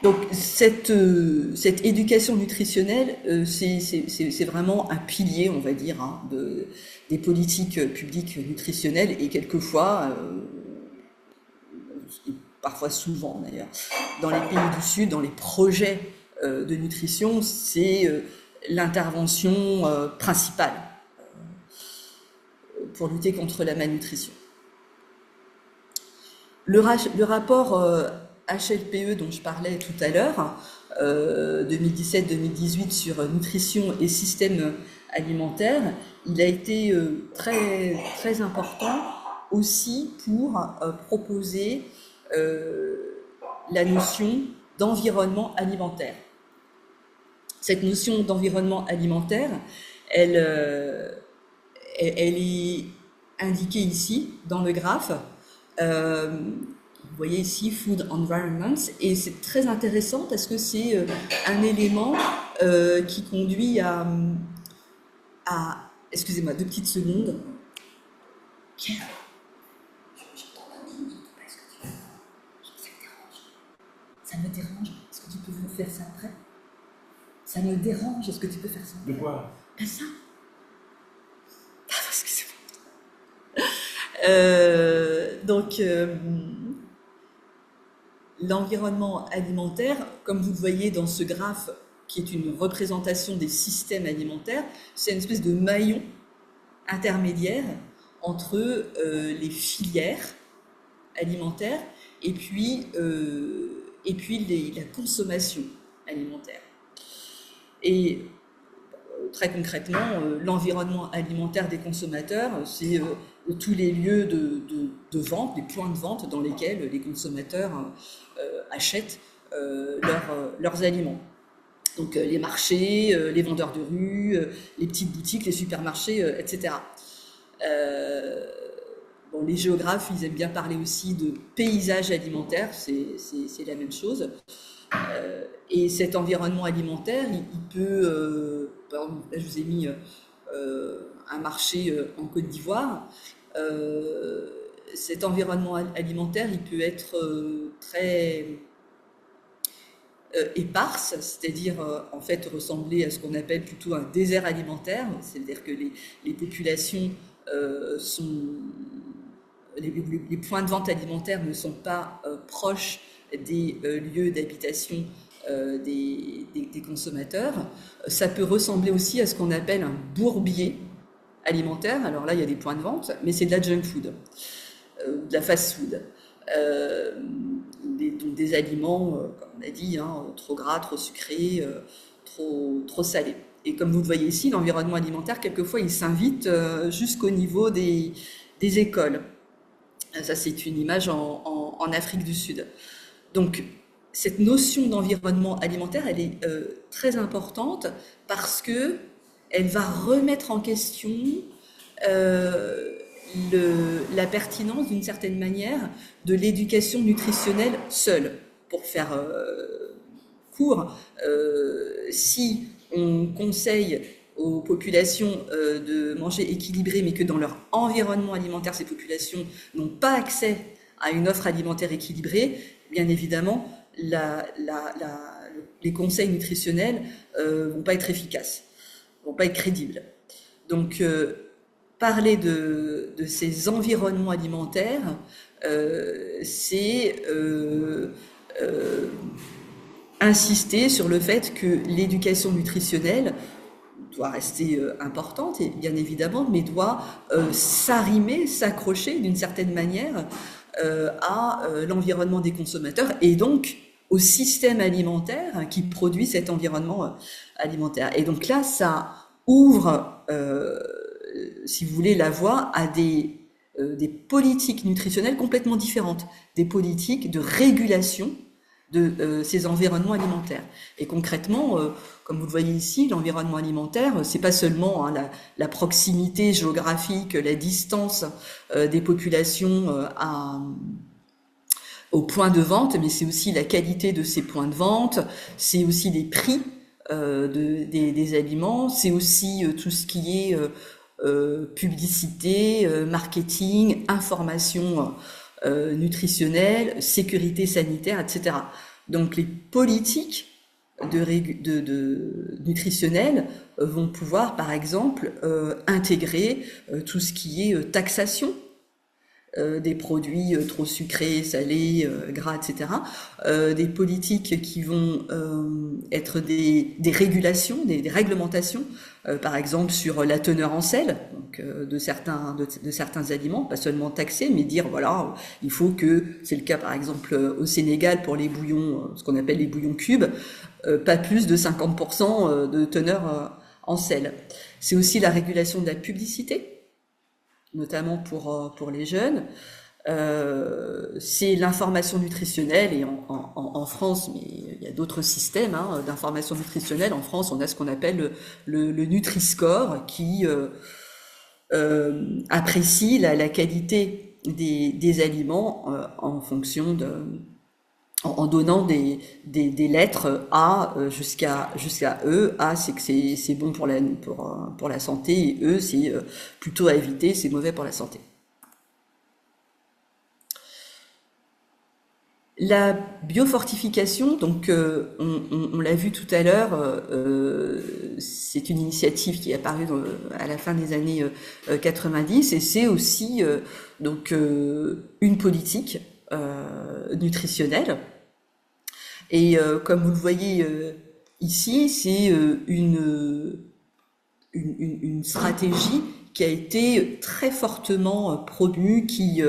Donc cette éducation nutritionnelle, c'est vraiment un pilier, on va dire, hein, des politiques publiques nutritionnelles, et quelquefois, parfois souvent d'ailleurs, dans les pays du Sud, dans les projets de nutrition, c'est l'intervention principale pour lutter contre la malnutrition. Le rapport HLPE dont je parlais tout à l'heure, 2017-2018 sur nutrition et système alimentaire, il a été très, très important aussi pour proposer la notion d'environnement alimentaire. Cette notion d'environnement alimentaire, elle est indiquée ici dans le graphe. Vous voyez ici Food Environments, et c'est très intéressant parce que c'est un élément qui conduit à excusez-moi, 2 petites secondes. Pierre, j'entends un truc, est-ce que tu veux? Ça me dérange. Ça me dérange. Est-ce que tu peux faire ça après? Ça me dérange. Est-ce que tu peux faire ça? De quoi? Ben ça. Ah, excusez-moi. Donc, l'environnement alimentaire, comme vous le voyez dans ce graphe, qui est une représentation des systèmes alimentaires, c'est une espèce de maillon intermédiaire entre les filières alimentaires et puis la consommation alimentaire. Et très concrètement, l'environnement alimentaire des consommateurs, c'est tous les lieux de vente, des points de vente dans lesquels les consommateurs achètent leurs aliments. Donc les marchés, les vendeurs de rue, les petites boutiques, les supermarchés, etc. Bon, les géographes, ils aiment bien parler aussi de paysage alimentaire, c'est la même chose. Et cet environnement alimentaire, il peut, par exemple, là je vous ai mis un marché en Côte d'Ivoire. Cet environnement alimentaire, il peut être très éparse, c'est-à-dire en fait ressembler à ce qu'on appelle plutôt un désert alimentaire, c'est-à-dire que les populations les points de vente alimentaires ne sont pas proches des lieux d'habitation des consommateurs. Ça peut ressembler aussi à ce qu'on appelle un bourbier alimentaire. Alors là, il y a des points de vente, mais c'est de la junk food, de la fast food. Donc des aliments, comme on a dit, hein, trop gras, trop sucrés, trop salés. Et comme vous le voyez ici, l'environnement alimentaire, quelquefois, il s'invite jusqu'au niveau des écoles. Ça, c'est une image en Afrique du Sud. Donc, cette notion d'environnement alimentaire, elle est très importante parce que elle va remettre en question la pertinence, d'une certaine manière, de l'éducation nutritionnelle seule. Pour faire court, si on conseille aux populations de manger équilibré, mais que dans leur environnement alimentaire, ces populations n'ont pas accès à une offre alimentaire équilibrée, bien évidemment, les conseils nutritionnels vont pas être efficaces, vont pas être crédibles. Donc, parler de ces environnements alimentaires, c'est insister sur le fait que l'éducation nutritionnelle doit rester importante, et bien évidemment, mais doit s'arrimer, s'accrocher d'une certaine manière à l'environnement des consommateurs et donc au système alimentaire qui produit cet environnement alimentaire. Et donc là, ça ouvre, si vous voulez, la voie à des politiques nutritionnelles complètement différentes, des politiques de régulation de ces environnements alimentaires. Et concrètement, comme vous le voyez ici, l'environnement alimentaire, c'est pas seulement la proximité géographique, la distance des populations au point de vente, mais c'est aussi la qualité de ces points de vente, c'est aussi les prix des aliments, c'est aussi tout ce qui est publicité, marketing, information nutritionnelle, sécurité sanitaire, etc. Donc les politiques nutritionnelles vont pouvoir, par exemple, intégrer tout ce qui est taxation des produits trop sucrés, salés, gras, etc. Des politiques qui vont être des régulations, des réglementations, par exemple sur la teneur en sel, donc de certains aliments, pas seulement taxés, mais dire voilà, il faut que, c'est le cas par exemple au Sénégal pour les bouillons, ce qu'on appelle les bouillons cubes, pas plus de 50% de teneur en sel. C'est aussi la régulation de la publicité, notamment pour les jeunes. C'est l'information nutritionnelle, et en France, mais il y a d'autres systèmes d'information nutritionnelle. En France, on a ce qu'on appelle le Nutri-Score qui apprécie la qualité des aliments en fonction en donnant des lettres A jusqu'à E. A, c'est que c'est bon pour la santé, et E, c'est plutôt à éviter, c'est mauvais pour la santé. La biofortification, donc on l'a vu tout à l'heure, c'est une initiative qui est apparue à la fin des années 90, et c'est aussi donc une politique nutritionnelle. Et comme vous le voyez ici, c'est une stratégie qui a été très fortement promue, qui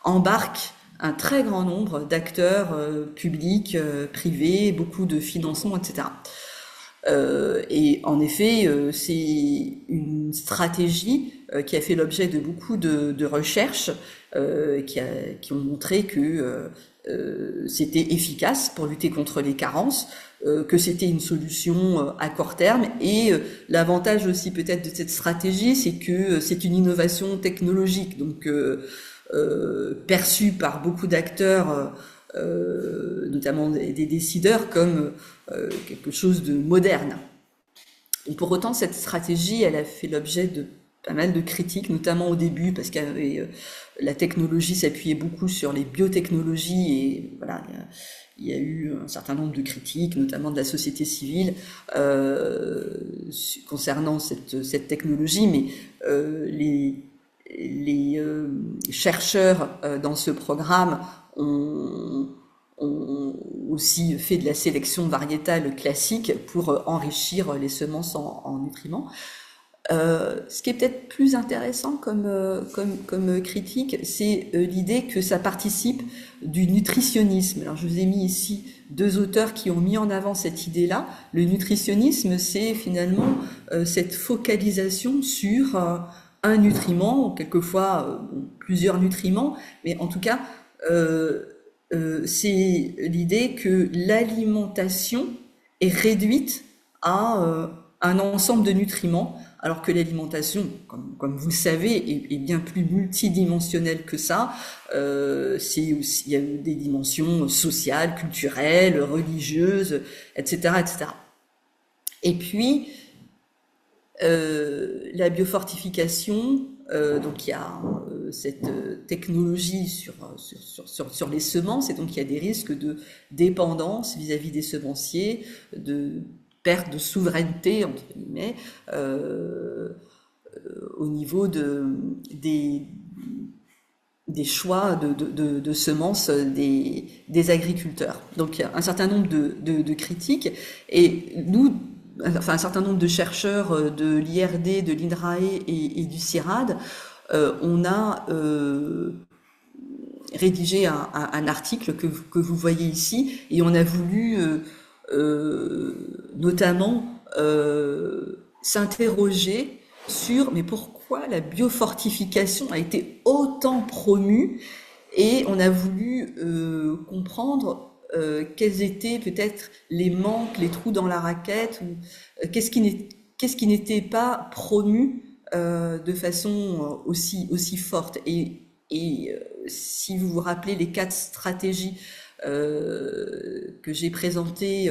embarque un très grand nombre d'acteurs publics, privés, beaucoup de financements, etc. Et en effet, c'est une stratégie qui a fait l'objet de beaucoup de recherches qui ont montré que c'était efficace pour lutter contre les carences, que c'était une solution à court terme. Et l'avantage aussi peut-être de cette stratégie, c'est que c'est une innovation technologique, donc perçue par beaucoup d'acteurs, notamment des décideurs, comme quelque chose de moderne. Et pour autant, cette stratégie, elle a fait l'objet de pas mal de critiques, notamment au début, parce que la technologie s'appuyait beaucoup sur les biotechnologies, et voilà, il y a eu un certain nombre de critiques, notamment de la société civile, concernant cette technologie, mais les chercheurs dans ce programme ont aussi fait de la sélection variétale classique pour enrichir les semences en nutriments. Ce qui est peut-être plus intéressant comme critique, c'est l'idée que ça participe du nutritionnisme. Alors je vous ai mis ici deux auteurs qui ont mis en avant cette idée-là. Le nutritionnisme, c'est finalement cette focalisation sur un nutriment, ou quelquefois plusieurs nutriments, mais en tout cas, c'est l'idée que l'alimentation est réduite à un ensemble de nutriments, alors que l'alimentation, comme vous le savez, est bien plus multidimensionnelle que ça. C'est aussi, il y a des dimensions sociales, culturelles, religieuses, etc., etc. Et puis, la biofortification, donc il y a cette technologie sur les semences, et donc il y a des risques de dépendance vis-à-vis des semenciers, de perte de souveraineté, entre guillemets, au niveau des choix de semences des agriculteurs. Donc il y a un certain nombre de critiques, et nous, enfin un certain nombre de chercheurs de l'IRD, de l'INRAE et du CIRAD, on a rédigé un article que vous voyez ici, et on a voulu notamment s'interroger sur mais pourquoi la biofortification a été autant promue, et on a voulu comprendre quels étaient peut-être les manques, les trous dans la raquette, ou qu'est-ce qui n'était pas promu de façon aussi forte. Et si vous vous rappelez les 4 stratégies que j'ai présentées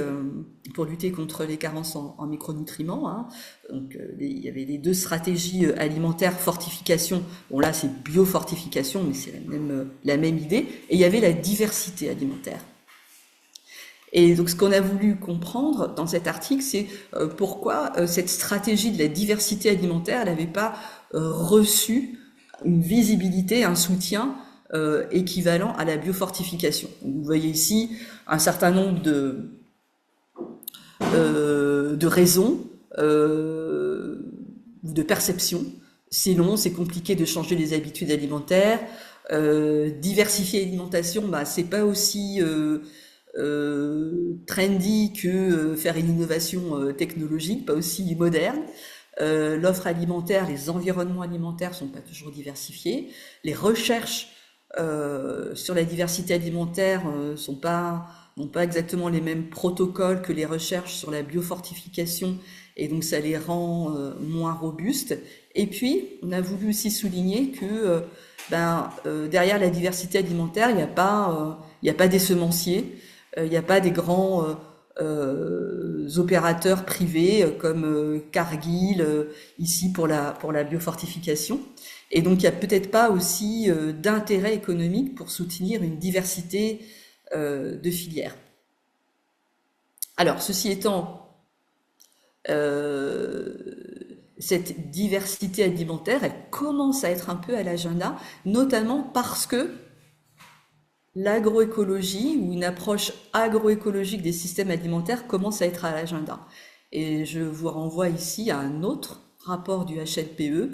pour lutter contre les carences en micronutriments, hein. Donc il y avait les 2 stratégies alimentaires, fortification. Bon là c'est biofortification, mais c'est la même idée. Et il y avait la diversité alimentaire. Et donc ce qu'on a voulu comprendre dans cet article, c'est pourquoi cette stratégie de la diversité alimentaire n'avait pas reçu une visibilité, un soutien équivalent à la biofortification. Donc, vous voyez ici un certain nombre de raisons ou de perceptions. C'est long, c'est compliqué de changer les habitudes alimentaires. Diversifier l'alimentation, bah, c'est pas aussi trendy que faire une innovation technologique, pas aussi moderne. L'offre alimentaire, les environnements alimentaires sont pas toujours diversifiés. Les recherches sur la diversité alimentaire n'ont pas exactement les mêmes protocoles que les recherches sur la biofortification, et donc ça les rend moins robustes. Et puis, on a voulu aussi souligner que derrière la diversité alimentaire, il n'y a pas des semenciers, il n'y a pas des grands opérateurs privés comme Cargill ici pour la biofortification. Et donc il n'y a peut-être pas aussi d'intérêt économique pour soutenir une diversité de filières. Alors ceci étant, cette diversité alimentaire, elle commence à être un peu à l'agenda, notamment parce que l'agroécologie ou une approche agroécologique des systèmes alimentaires commence à être à l'agenda. Et je vous renvoie ici à un autre rapport du HLPE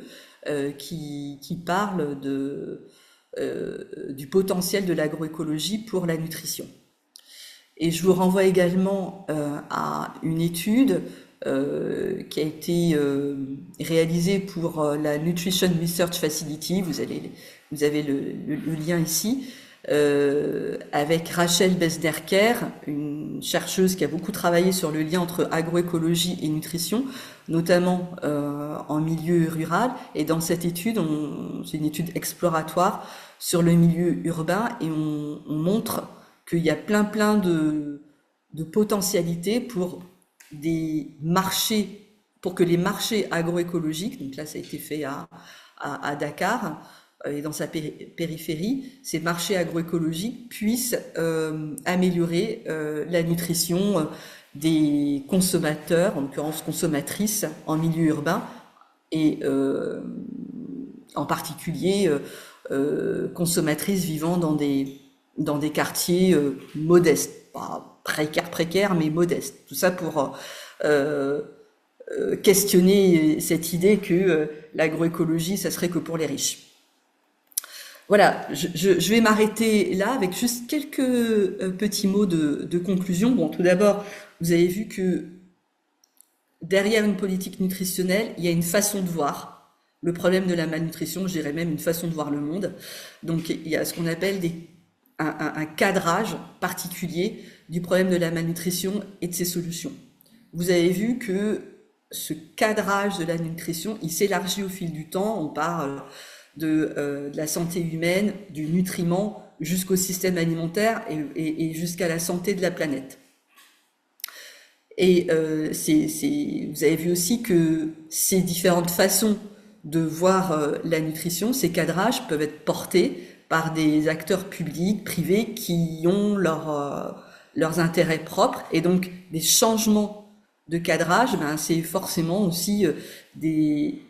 qui parle du potentiel de l'agroécologie pour la nutrition. Et je vous renvoie également à une étude qui a été réalisé pour la Nutrition Research Facility. Vous avez le lien ici. Avec Rachel Besderker, une chercheuse qui a beaucoup travaillé sur le lien entre agroécologie et nutrition, notamment en milieu rural. Et dans cette étude, c'est une étude exploratoire sur le milieu urbain, et on montre qu'il y a plein de potentialités pour des marchés, pour que les marchés agroécologiques, donc là ça a été fait à Dakar, et dans sa périphérie, ces marchés agroécologiques puissent améliorer la nutrition des consommateurs, en l'occurrence consommatrices en milieu urbain, et en particulier consommatrices vivant dans des quartiers modestes, pas précaires, mais modestes. Tout ça pour questionner cette idée que l'agroécologie, ça serait que pour les riches. Voilà, je vais m'arrêter là avec juste quelques petits mots de conclusion. Bon, tout d'abord, vous avez vu que derrière une politique nutritionnelle, il y a une façon de voir le problème de la malnutrition, je dirais même une façon de voir le monde. Donc, il y a ce qu'on appelle un cadrage particulier du problème de la malnutrition et de ses solutions. Vous avez vu que ce cadrage de la nutrition, il s'élargit au fil du temps. On parle de la santé humaine, du nutriment, jusqu'au système alimentaire et jusqu'à la santé de la planète. Et vous avez vu aussi que ces différentes façons de voir la nutrition, ces cadrages peuvent être portés par des acteurs publics, privés, qui ont leurs intérêts propres. Et donc, des changements de cadrage, ben, c'est forcément aussi des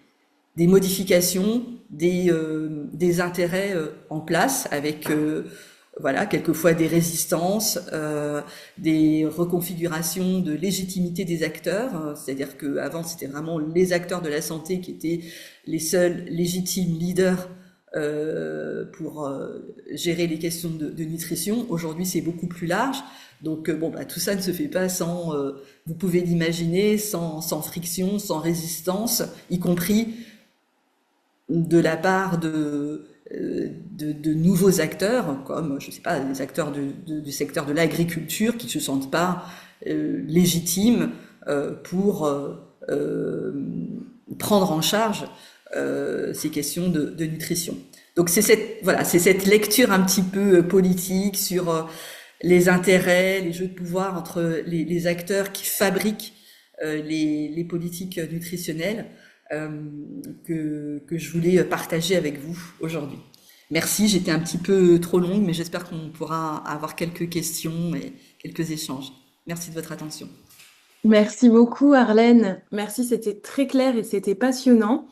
modifications, des intérêts en place, avec voilà, quelquefois des résistances, des reconfigurations de légitimité des acteurs. C'est-à-dire qu'avant, c'était vraiment les acteurs de la santé qui étaient les seuls légitimes leaders pour gérer les questions de nutrition. Aujourd'hui, c'est beaucoup plus large. Donc, bon, bah, tout ça ne se fait pas sans, vous pouvez l'imaginer, sans friction, sans résistance, y compris de la part de nouveaux acteurs, comme, je sais pas, des acteurs du secteur de l'agriculture qui se sentent pas légitimes pour prendre en charge ces questions de nutrition. Donc c'est cette lecture un petit peu politique sur les intérêts, les jeux de pouvoir entre les acteurs qui fabriquent les politiques nutritionnelles que je voulais partager avec vous aujourd'hui. Merci, j'étais un petit peu trop longue, mais j'espère qu'on pourra avoir quelques questions et quelques échanges. Merci de votre attention. Merci beaucoup, Arlène. Merci, c'était très clair et c'était passionnant.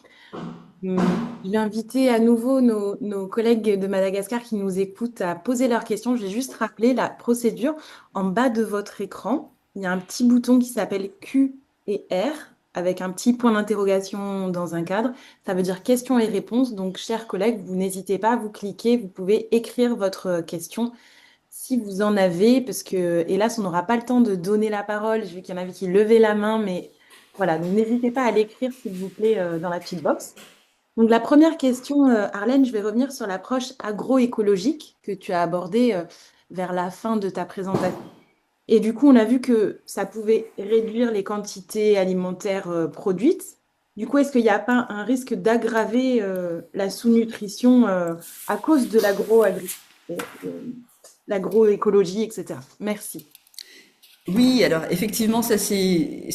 Je vais inviter à nouveau nos collègues de Madagascar qui nous écoutent à poser leurs questions. Je vais juste rappeler la procédure. En bas de votre écran, il y a un petit bouton qui s'appelle Q et R avec un petit point d'interrogation dans un cadre. Ça veut dire questions et réponses. Donc, chers collègues, vous n'hésitez pas, vous cliquez, vous pouvez écrire votre question si vous en avez, parce que, hélas, on n'aura pas le temps de donner la parole. J'ai vu qu'il y en avait qui levaient la main, mais voilà, donc n'hésitez pas à l'écrire, s'il vous plaît, dans la petite box. Donc, la première question, Arlène, je vais revenir sur l'approche agroécologique que tu as abordée vers la fin de ta présentation. Et du coup, on a vu que ça pouvait réduire les quantités alimentaires produites. Du coup, est-ce qu'il n'y a pas un risque d'aggraver la sous-nutrition à cause de l'agroécologie, etc. Merci. Oui, alors effectivement, ça c'est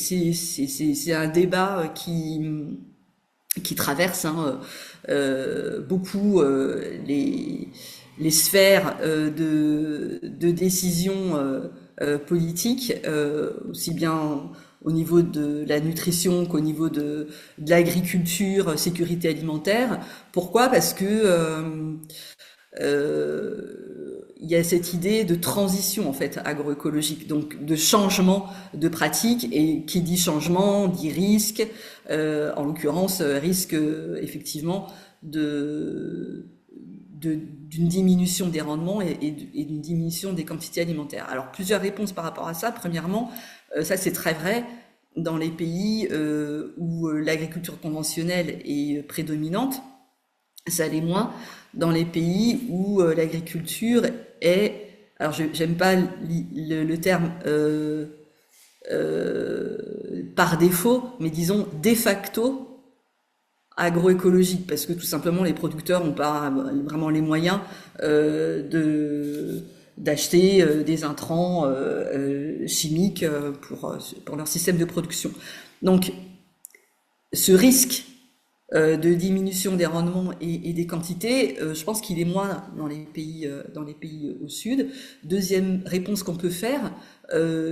un débat qui traverse beaucoup les sphères de décision politique, aussi bien au niveau de la nutrition qu'au niveau de l'agriculture, sécurité alimentaire. Pourquoi? Parce que il y a cette idée de transition en fait agroécologique, donc de changement de pratique, et qui dit changement dit risque, en l'occurrence risque effectivement d'une diminution des rendements et d'une diminution des quantités alimentaires. Alors plusieurs réponses par rapport à ça. Premièrement, ça c'est très vrai. dans les pays où l'agriculture conventionnelle est prédominante, ça l'est moins dans les pays où l'agriculture est, alors j'aime pas le terme par défaut, mais disons de facto agroécologique, parce que tout simplement les producteurs n'ont pas vraiment les moyens d'acheter des intrants chimiques pour leur système de production. Donc ce risque de diminution des rendements et des quantités, je pense qu'il est moins dans les pays au sud. Deuxième réponse qu'on peut faire,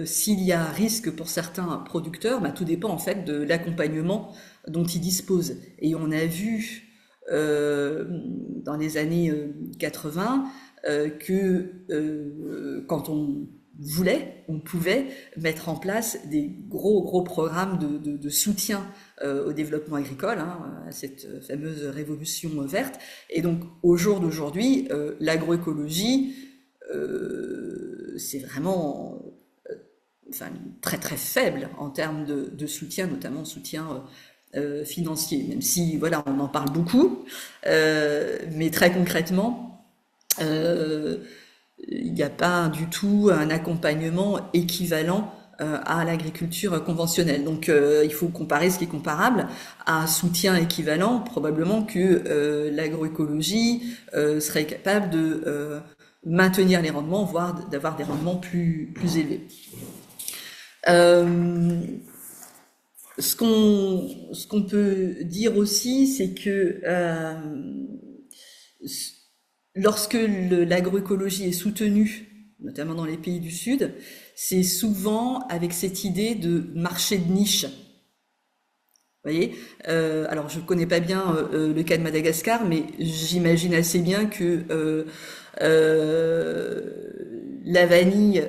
s'il y a risque pour certains producteurs, tout dépend en fait de l'accompagnement dont ils disposent. Et on a vu dans les années 80 que quand on pouvait mettre en place des gros programmes de soutien au développement agricole, à cette fameuse révolution verte. Et donc, au jour d'aujourd'hui, l'agroécologie, c'est vraiment très très faible en termes de soutien, notamment soutien financier, même si voilà, on en parle beaucoup, mais très concrètement, il n'y a pas du tout un accompagnement équivalent à l'agriculture conventionnelle. Donc il faut comparer ce qui est comparable à un soutien équivalent. Probablement que l'agroécologie serait capable de maintenir les rendements, voire d'avoir des rendements plus élevés. Ce qu'on peut dire aussi, c'est que lorsque l'agroécologie est soutenue, notamment dans les pays du Sud, c'est souvent avec cette idée de marché de niche. Vous voyez, alors je connais pas bien le cas de Madagascar, mais j'imagine assez bien que la vanille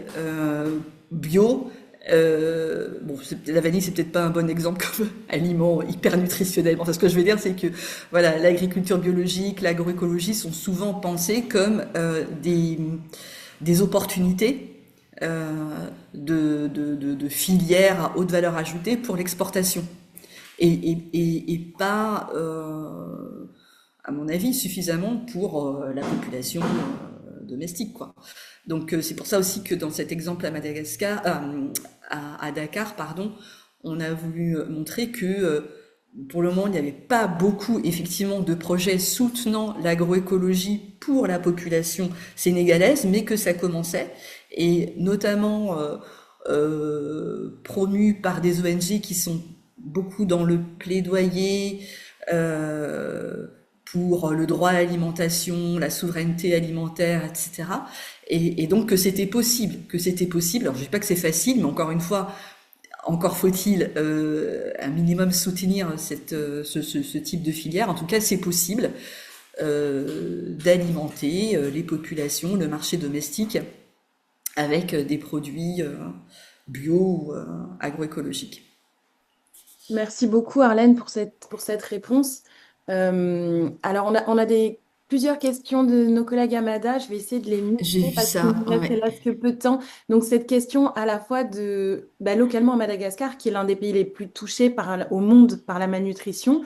bio, la vanille c'est peut-être pas un bon exemple comme aliment hyper nutritionnel. Bon, ce que je veux dire, c'est que voilà, l'agriculture biologique, l'agroécologie sont souvent pensées comme des opportunités de filières à haute valeur ajoutée pour l'exportation et pas, à mon avis, suffisamment pour la population domestique, quoi. Donc c'est pour ça aussi que dans cet exemple à Madagascar, à Dakar, pardon, on a voulu montrer que pour le moment il n'y avait pas beaucoup effectivement de projets soutenant l'agroécologie pour la population sénégalaise, mais que ça commençait, et notamment promus par des ONG qui sont beaucoup dans le plaidoyer pour le droit à l'alimentation, la souveraineté alimentaire, etc. Et donc que c'était possible. Alors je dis pas que c'est facile, mais encore une fois, encore faut-il un minimum soutenir ce type de filière. En tout cas, c'est possible d'alimenter les populations, le marché domestique, avec des produits bio ou agroécologiques. Merci beaucoup, Arlène, pour cette réponse. Alors, on a plusieurs questions de nos collègues Amada. Je vais essayer de les J'ai mixer vu parce ça, qu'il ne ouais. reste que peu de temps. Donc, cette question à la fois localement à Madagascar, qui est l'un des pays les plus touchés au monde par la malnutrition,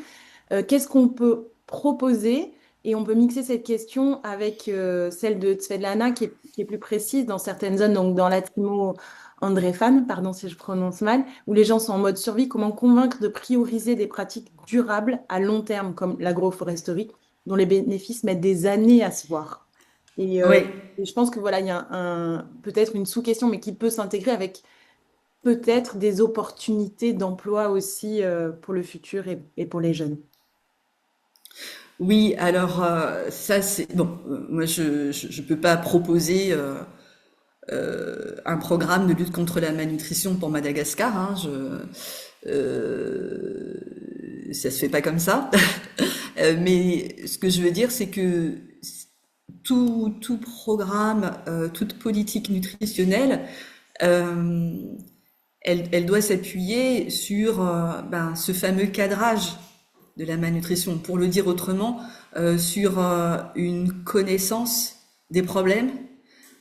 qu'est-ce qu'on peut proposer? Et on peut mixer cette question avec celle de Tsvedlana, qui est plus précise dans certaines zones, donc dans l'Atimo Andréfane, pardon si je prononce mal, où les gens sont en mode survie. Comment convaincre de prioriser des pratiques durables à long terme, comme l'agroforesterie, dont les bénéfices mettent des années à se voir. Et Oui. je pense que voilà, il y a peut-être une sous-question, mais qui peut s'intégrer avec peut-être des opportunités d'emploi aussi pour le futur et pour les jeunes. Oui, alors ça c'est bon. Moi, je peux pas proposer un programme de lutte contre la malnutrition pour Madagascar. Ça se fait pas comme ça. Mais ce que je veux dire, c'est que tout programme, toute politique nutritionnelle, elle doit s'appuyer sur ce fameux cadrage de la malnutrition. Pour le dire autrement, sur une connaissance des problèmes,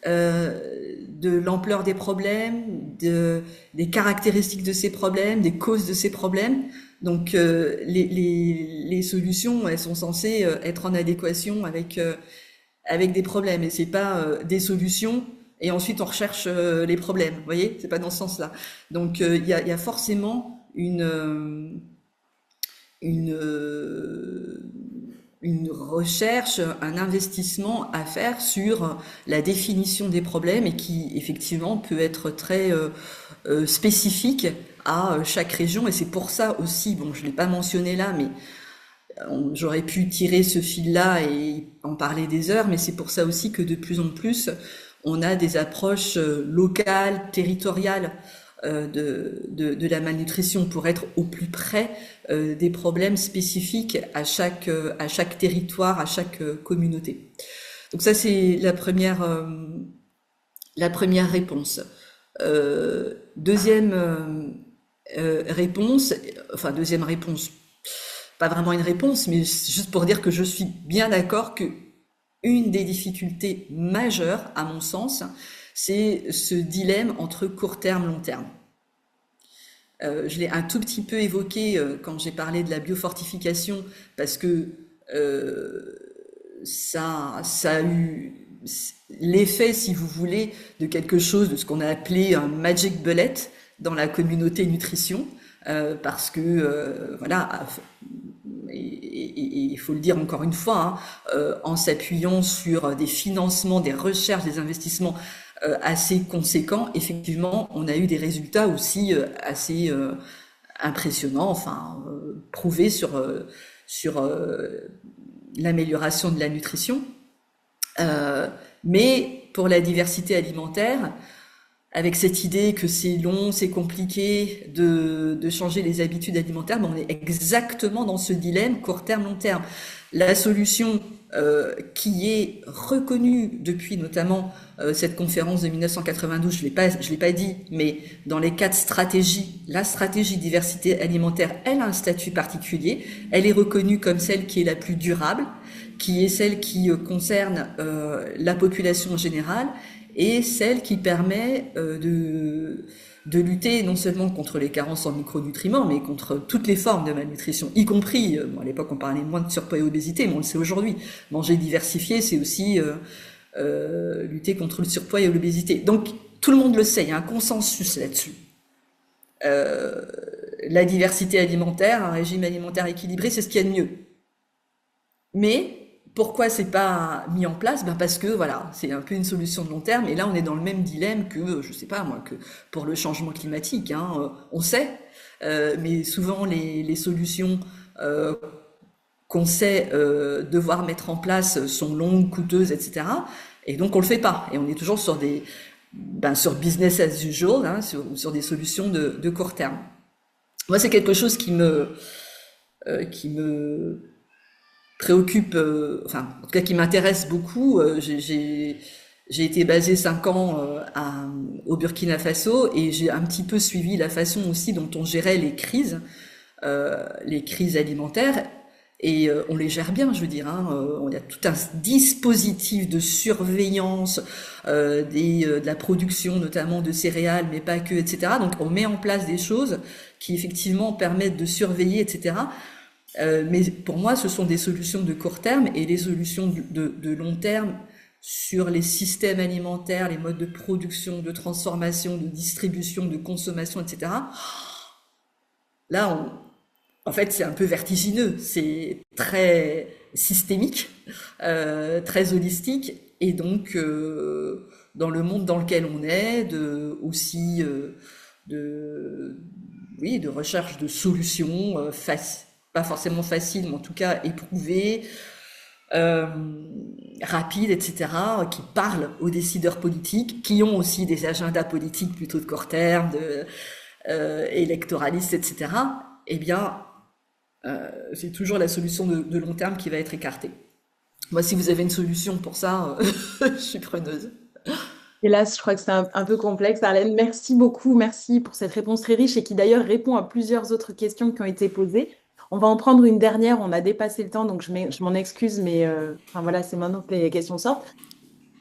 de l'ampleur des problèmes, des caractéristiques de ces problèmes, des causes de ces problèmes. Donc les solutions, elles sont censées être en adéquation avec des problèmes, et c'est pas des solutions et ensuite on recherche les problèmes. Vous voyez, c'est pas dans ce sens-là. Donc il y a forcément une une recherche, un investissement à faire sur la définition des problèmes, et qui effectivement peut être très spécifique à chaque région. Et c'est pour ça aussi, bon, je l'ai pas mentionné là, mais j'aurais pu tirer ce fil-là et en parler des heures, mais c'est pour ça aussi que de plus en plus, on a des approches locales, territoriales de la malnutrition, pour être au plus près des problèmes spécifiques à chaque territoire, à chaque communauté. Donc ça, c'est la première réponse. Deuxième réponse, pas vraiment une réponse, mais juste pour dire que je suis bien d'accord que une des difficultés majeures, à mon sens, c'est ce dilemme entre court terme, long terme. Je l'ai un tout petit peu évoqué quand j'ai parlé de la biofortification, parce que ça a eu l'effet, si vous voulez, de quelque chose de ce qu'on a appelé un magic bullet dans la communauté nutrition, parce que voilà, et il faut le dire encore une fois, en s'appuyant sur des financements, des recherches, des investissements assez conséquents, effectivement, on a eu des résultats aussi assez impressionnants, enfin prouvés sur l'amélioration de la nutrition. Mais pour la diversité alimentaire, avec cette idée que c'est long, c'est compliqué de changer les habitudes alimentaires, mais on est exactement dans ce dilemme court terme, long terme. La solution qui est reconnue depuis notamment cette conférence de 1992, je l'ai pas dit, mais dans les 4 stratégies, la stratégie diversité alimentaire, elle a un statut particulier, elle est reconnue comme celle qui est la plus durable, qui est celle qui concerne la population en général, et celle qui permet de lutter non seulement contre les carences en micronutriments, mais contre toutes les formes de malnutrition, y compris, bon, à l'époque on parlait moins de surpoids et obésité, mais on le sait aujourd'hui, manger diversifié, c'est aussi lutter contre le surpoids et l'obésité. Donc tout le monde le sait, il y a un consensus là-dessus. La diversité alimentaire, un régime alimentaire équilibré, c'est ce qu'il y a de mieux. Mais pourquoi c'est pas mis en place? Ben parce que voilà, c'est un peu une solution de long terme, et là on est dans le même dilemme que, je sais pas moi, que pour le changement climatique, on sait, mais souvent les solutions qu'on sait devoir mettre en place sont longues, coûteuses, etc. Et donc on le fait pas, et on est toujours sur sur business as usual, sur des solutions de court terme. Moi, c'est quelque chose qui me préoccupe, enfin, en tout cas qui m'intéresse beaucoup. J'ai été basée 5 ans au Burkina Faso, et j'ai un petit peu suivi la façon aussi dont on gérait les crises alimentaires, et on les gère bien, je veux dire. Il y a tout un dispositif de surveillance de la production, notamment de céréales, mais pas que, etc. Donc on met en place des choses qui effectivement permettent de surveiller, etc. Mais pour moi, ce sont des solutions de court terme, et les solutions de long terme sur les systèmes alimentaires, les modes de production, de transformation, de distribution, de consommation, etc. Là, en fait, c'est un peu vertigineux, c'est très systémique, très holistique, et donc dans le monde dans lequel on est, aussi de recherche de solutions pas forcément faciles, mais en tout cas éprouvées, rapides, etc., qui parlent aux décideurs politiques, qui ont aussi des agendas politiques plutôt de court terme, électoralistes, etc. Eh bien, c'est toujours la solution de long terme qui va être écartée. Moi, si vous avez une solution pour ça, je suis preneuse. Hélas, je crois que c'est un peu complexe. Arlène, merci beaucoup. Merci pour cette réponse très riche, et qui d'ailleurs répond à plusieurs autres questions qui ont été posées. On va en prendre une dernière. On a dépassé le temps, donc je m'en excuse, mais enfin, voilà, c'est maintenant que les questions sortent.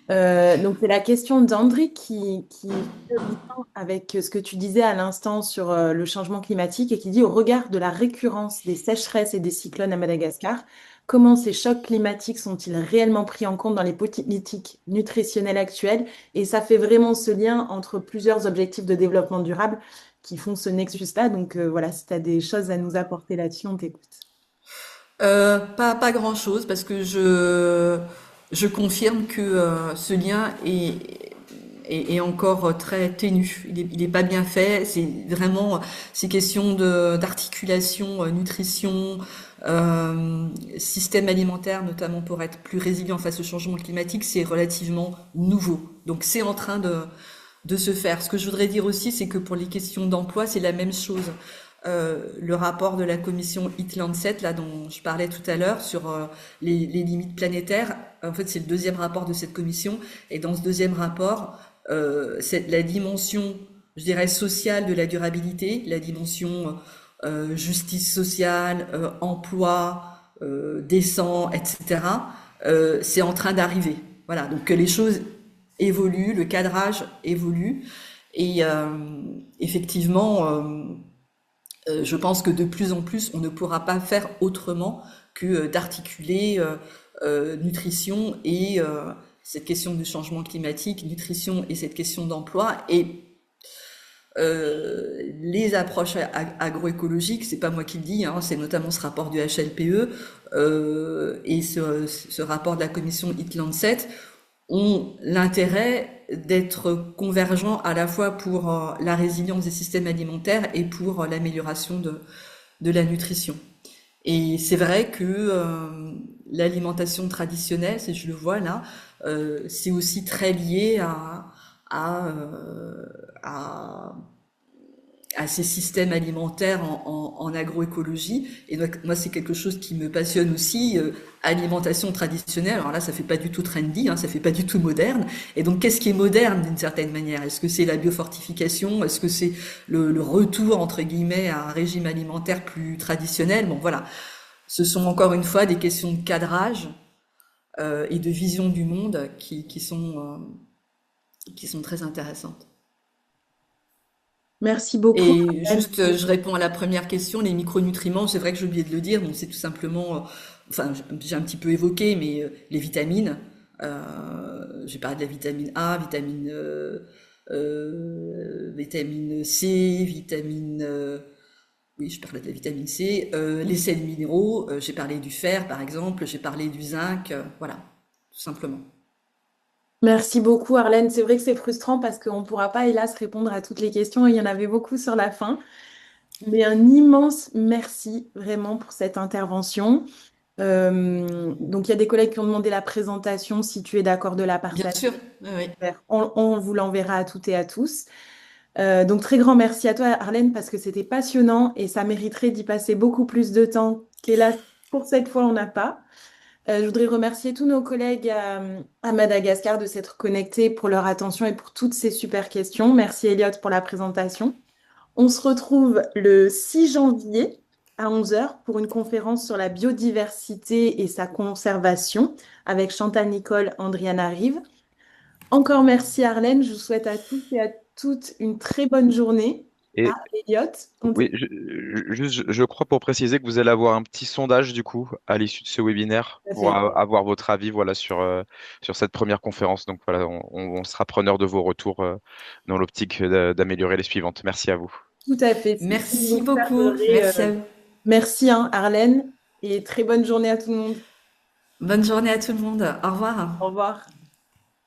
Donc, c'est la question d'André qui fait le lien avec ce que tu disais à l'instant sur le changement climatique et qui dit, au regard de la récurrence des sécheresses et des cyclones à Madagascar, comment ces chocs climatiques sont-ils réellement pris en compte dans les politiques nutritionnelles actuelles? Et ça fait vraiment ce lien entre plusieurs objectifs de développement durable qui font ce nexus-là. Donc, voilà, si tu as des choses à nous apporter là-dessus, on t'écoute. Pas grand-chose parce que je confirme que ce lien est encore très ténu. Il est pas bien fait. C'est vraiment ces questions d'articulation, nutrition, système alimentaire, notamment pour être plus résilient face au changement climatique, c'est relativement nouveau. Donc c'est en train de se faire. Ce que je voudrais dire aussi, c'est que pour les questions d'emploi, c'est la même chose. Le rapport de la commission Heat-Lancet, là dont je parlais tout à l'heure, sur les limites planétaires, en fait c'est le deuxième rapport de cette commission, et dans ce deuxième rapport, c'est la dimension, je dirais, sociale de la durabilité, la dimension justice sociale, emploi décent, etc. C'est en train d'arriver. Voilà, donc que les choses évoluent, le cadrage évolue, et effectivement, je pense que de plus en plus, on ne pourra pas faire autrement que d'articuler nutrition et cette question du changement climatique, nutrition et cette question d'emploi. Et les approches agroécologiques, c'est pas moi qui le dis, hein, c'est notamment ce rapport du HLPE et ce rapport de la commission Heat-Lancet ont l'intérêt d'être convergents à la fois pour la résilience des systèmes alimentaires et pour l'amélioration de la nutrition. Et c'est vrai que l'alimentation traditionnelle, si je le vois là, c'est aussi très lié à, euh, à, à ces systèmes alimentaires en agroécologie. Et donc, moi, c'est quelque chose qui me passionne aussi. Alimentation traditionnelle, alors là, ça fait pas du tout trendy, hein, ça fait pas du tout moderne. Et donc, qu'est-ce qui est moderne d'une certaine manière? Est-ce que c'est la biofortification? Est-ce que c'est le retour, entre guillemets, à un régime alimentaire plus traditionnel? Bon, voilà. Ce sont encore une fois des questions de cadrage et de vision du monde qui sont très intéressantes. Merci beaucoup, Et Arlène. juste, je réponds à la première question, les micronutriments, c'est vrai que j'ai oublié de le dire, donc c'est tout simplement, enfin, j'ai un petit peu évoqué, mais les vitamines, j'ai parlé de la vitamine A, vitamine C, oui, je parlais de la vitamine C, les sels minéraux, j'ai parlé du fer, par exemple, j'ai parlé du zinc, voilà, tout simplement. Merci beaucoup, Arlène. C'est vrai que c'est frustrant parce qu'on ne pourra pas, hélas, répondre à toutes les questions. Il y en avait beaucoup sur la fin. Mais un immense merci vraiment pour cette intervention. Donc, il y a des collègues qui ont demandé la présentation. Si tu es d'accord de la Bien partager, sûr, oui, oui. on vous l'enverra à toutes et à tous. Donc, très grand merci à toi, Arlène, parce que c'était passionnant et ça mériterait d'y passer beaucoup plus de temps qu'hélas, pour cette fois, on n'a pas. Je voudrais remercier tous nos collègues à Madagascar de s'être connectés pour leur attention et pour toutes ces super questions. Merci Elliot pour la présentation. On se retrouve le 6 janvier à 11 heures pour une conférence sur la biodiversité et sa conservation avec Chantal Nicole, Andriana Rive. Encore merci Arlène. Je vous souhaite à tous et à toutes une très bonne journée. Ah, Et Elliot, on oui, t'écoute. je crois pour préciser que vous allez avoir un petit sondage du coup à l'issue de ce webinaire Tout à pour fait. avoir votre avis voilà sur cette première conférence. Donc voilà, on sera preneur de vos retours dans l'optique d'améliorer les suivantes. Merci à vous. Tout à fait. Merci Donc, ça, beaucoup, merci à vous. merci hein, Arlène et très bonne journée à tout le monde. Bonne journée à tout le monde, au revoir. Au revoir.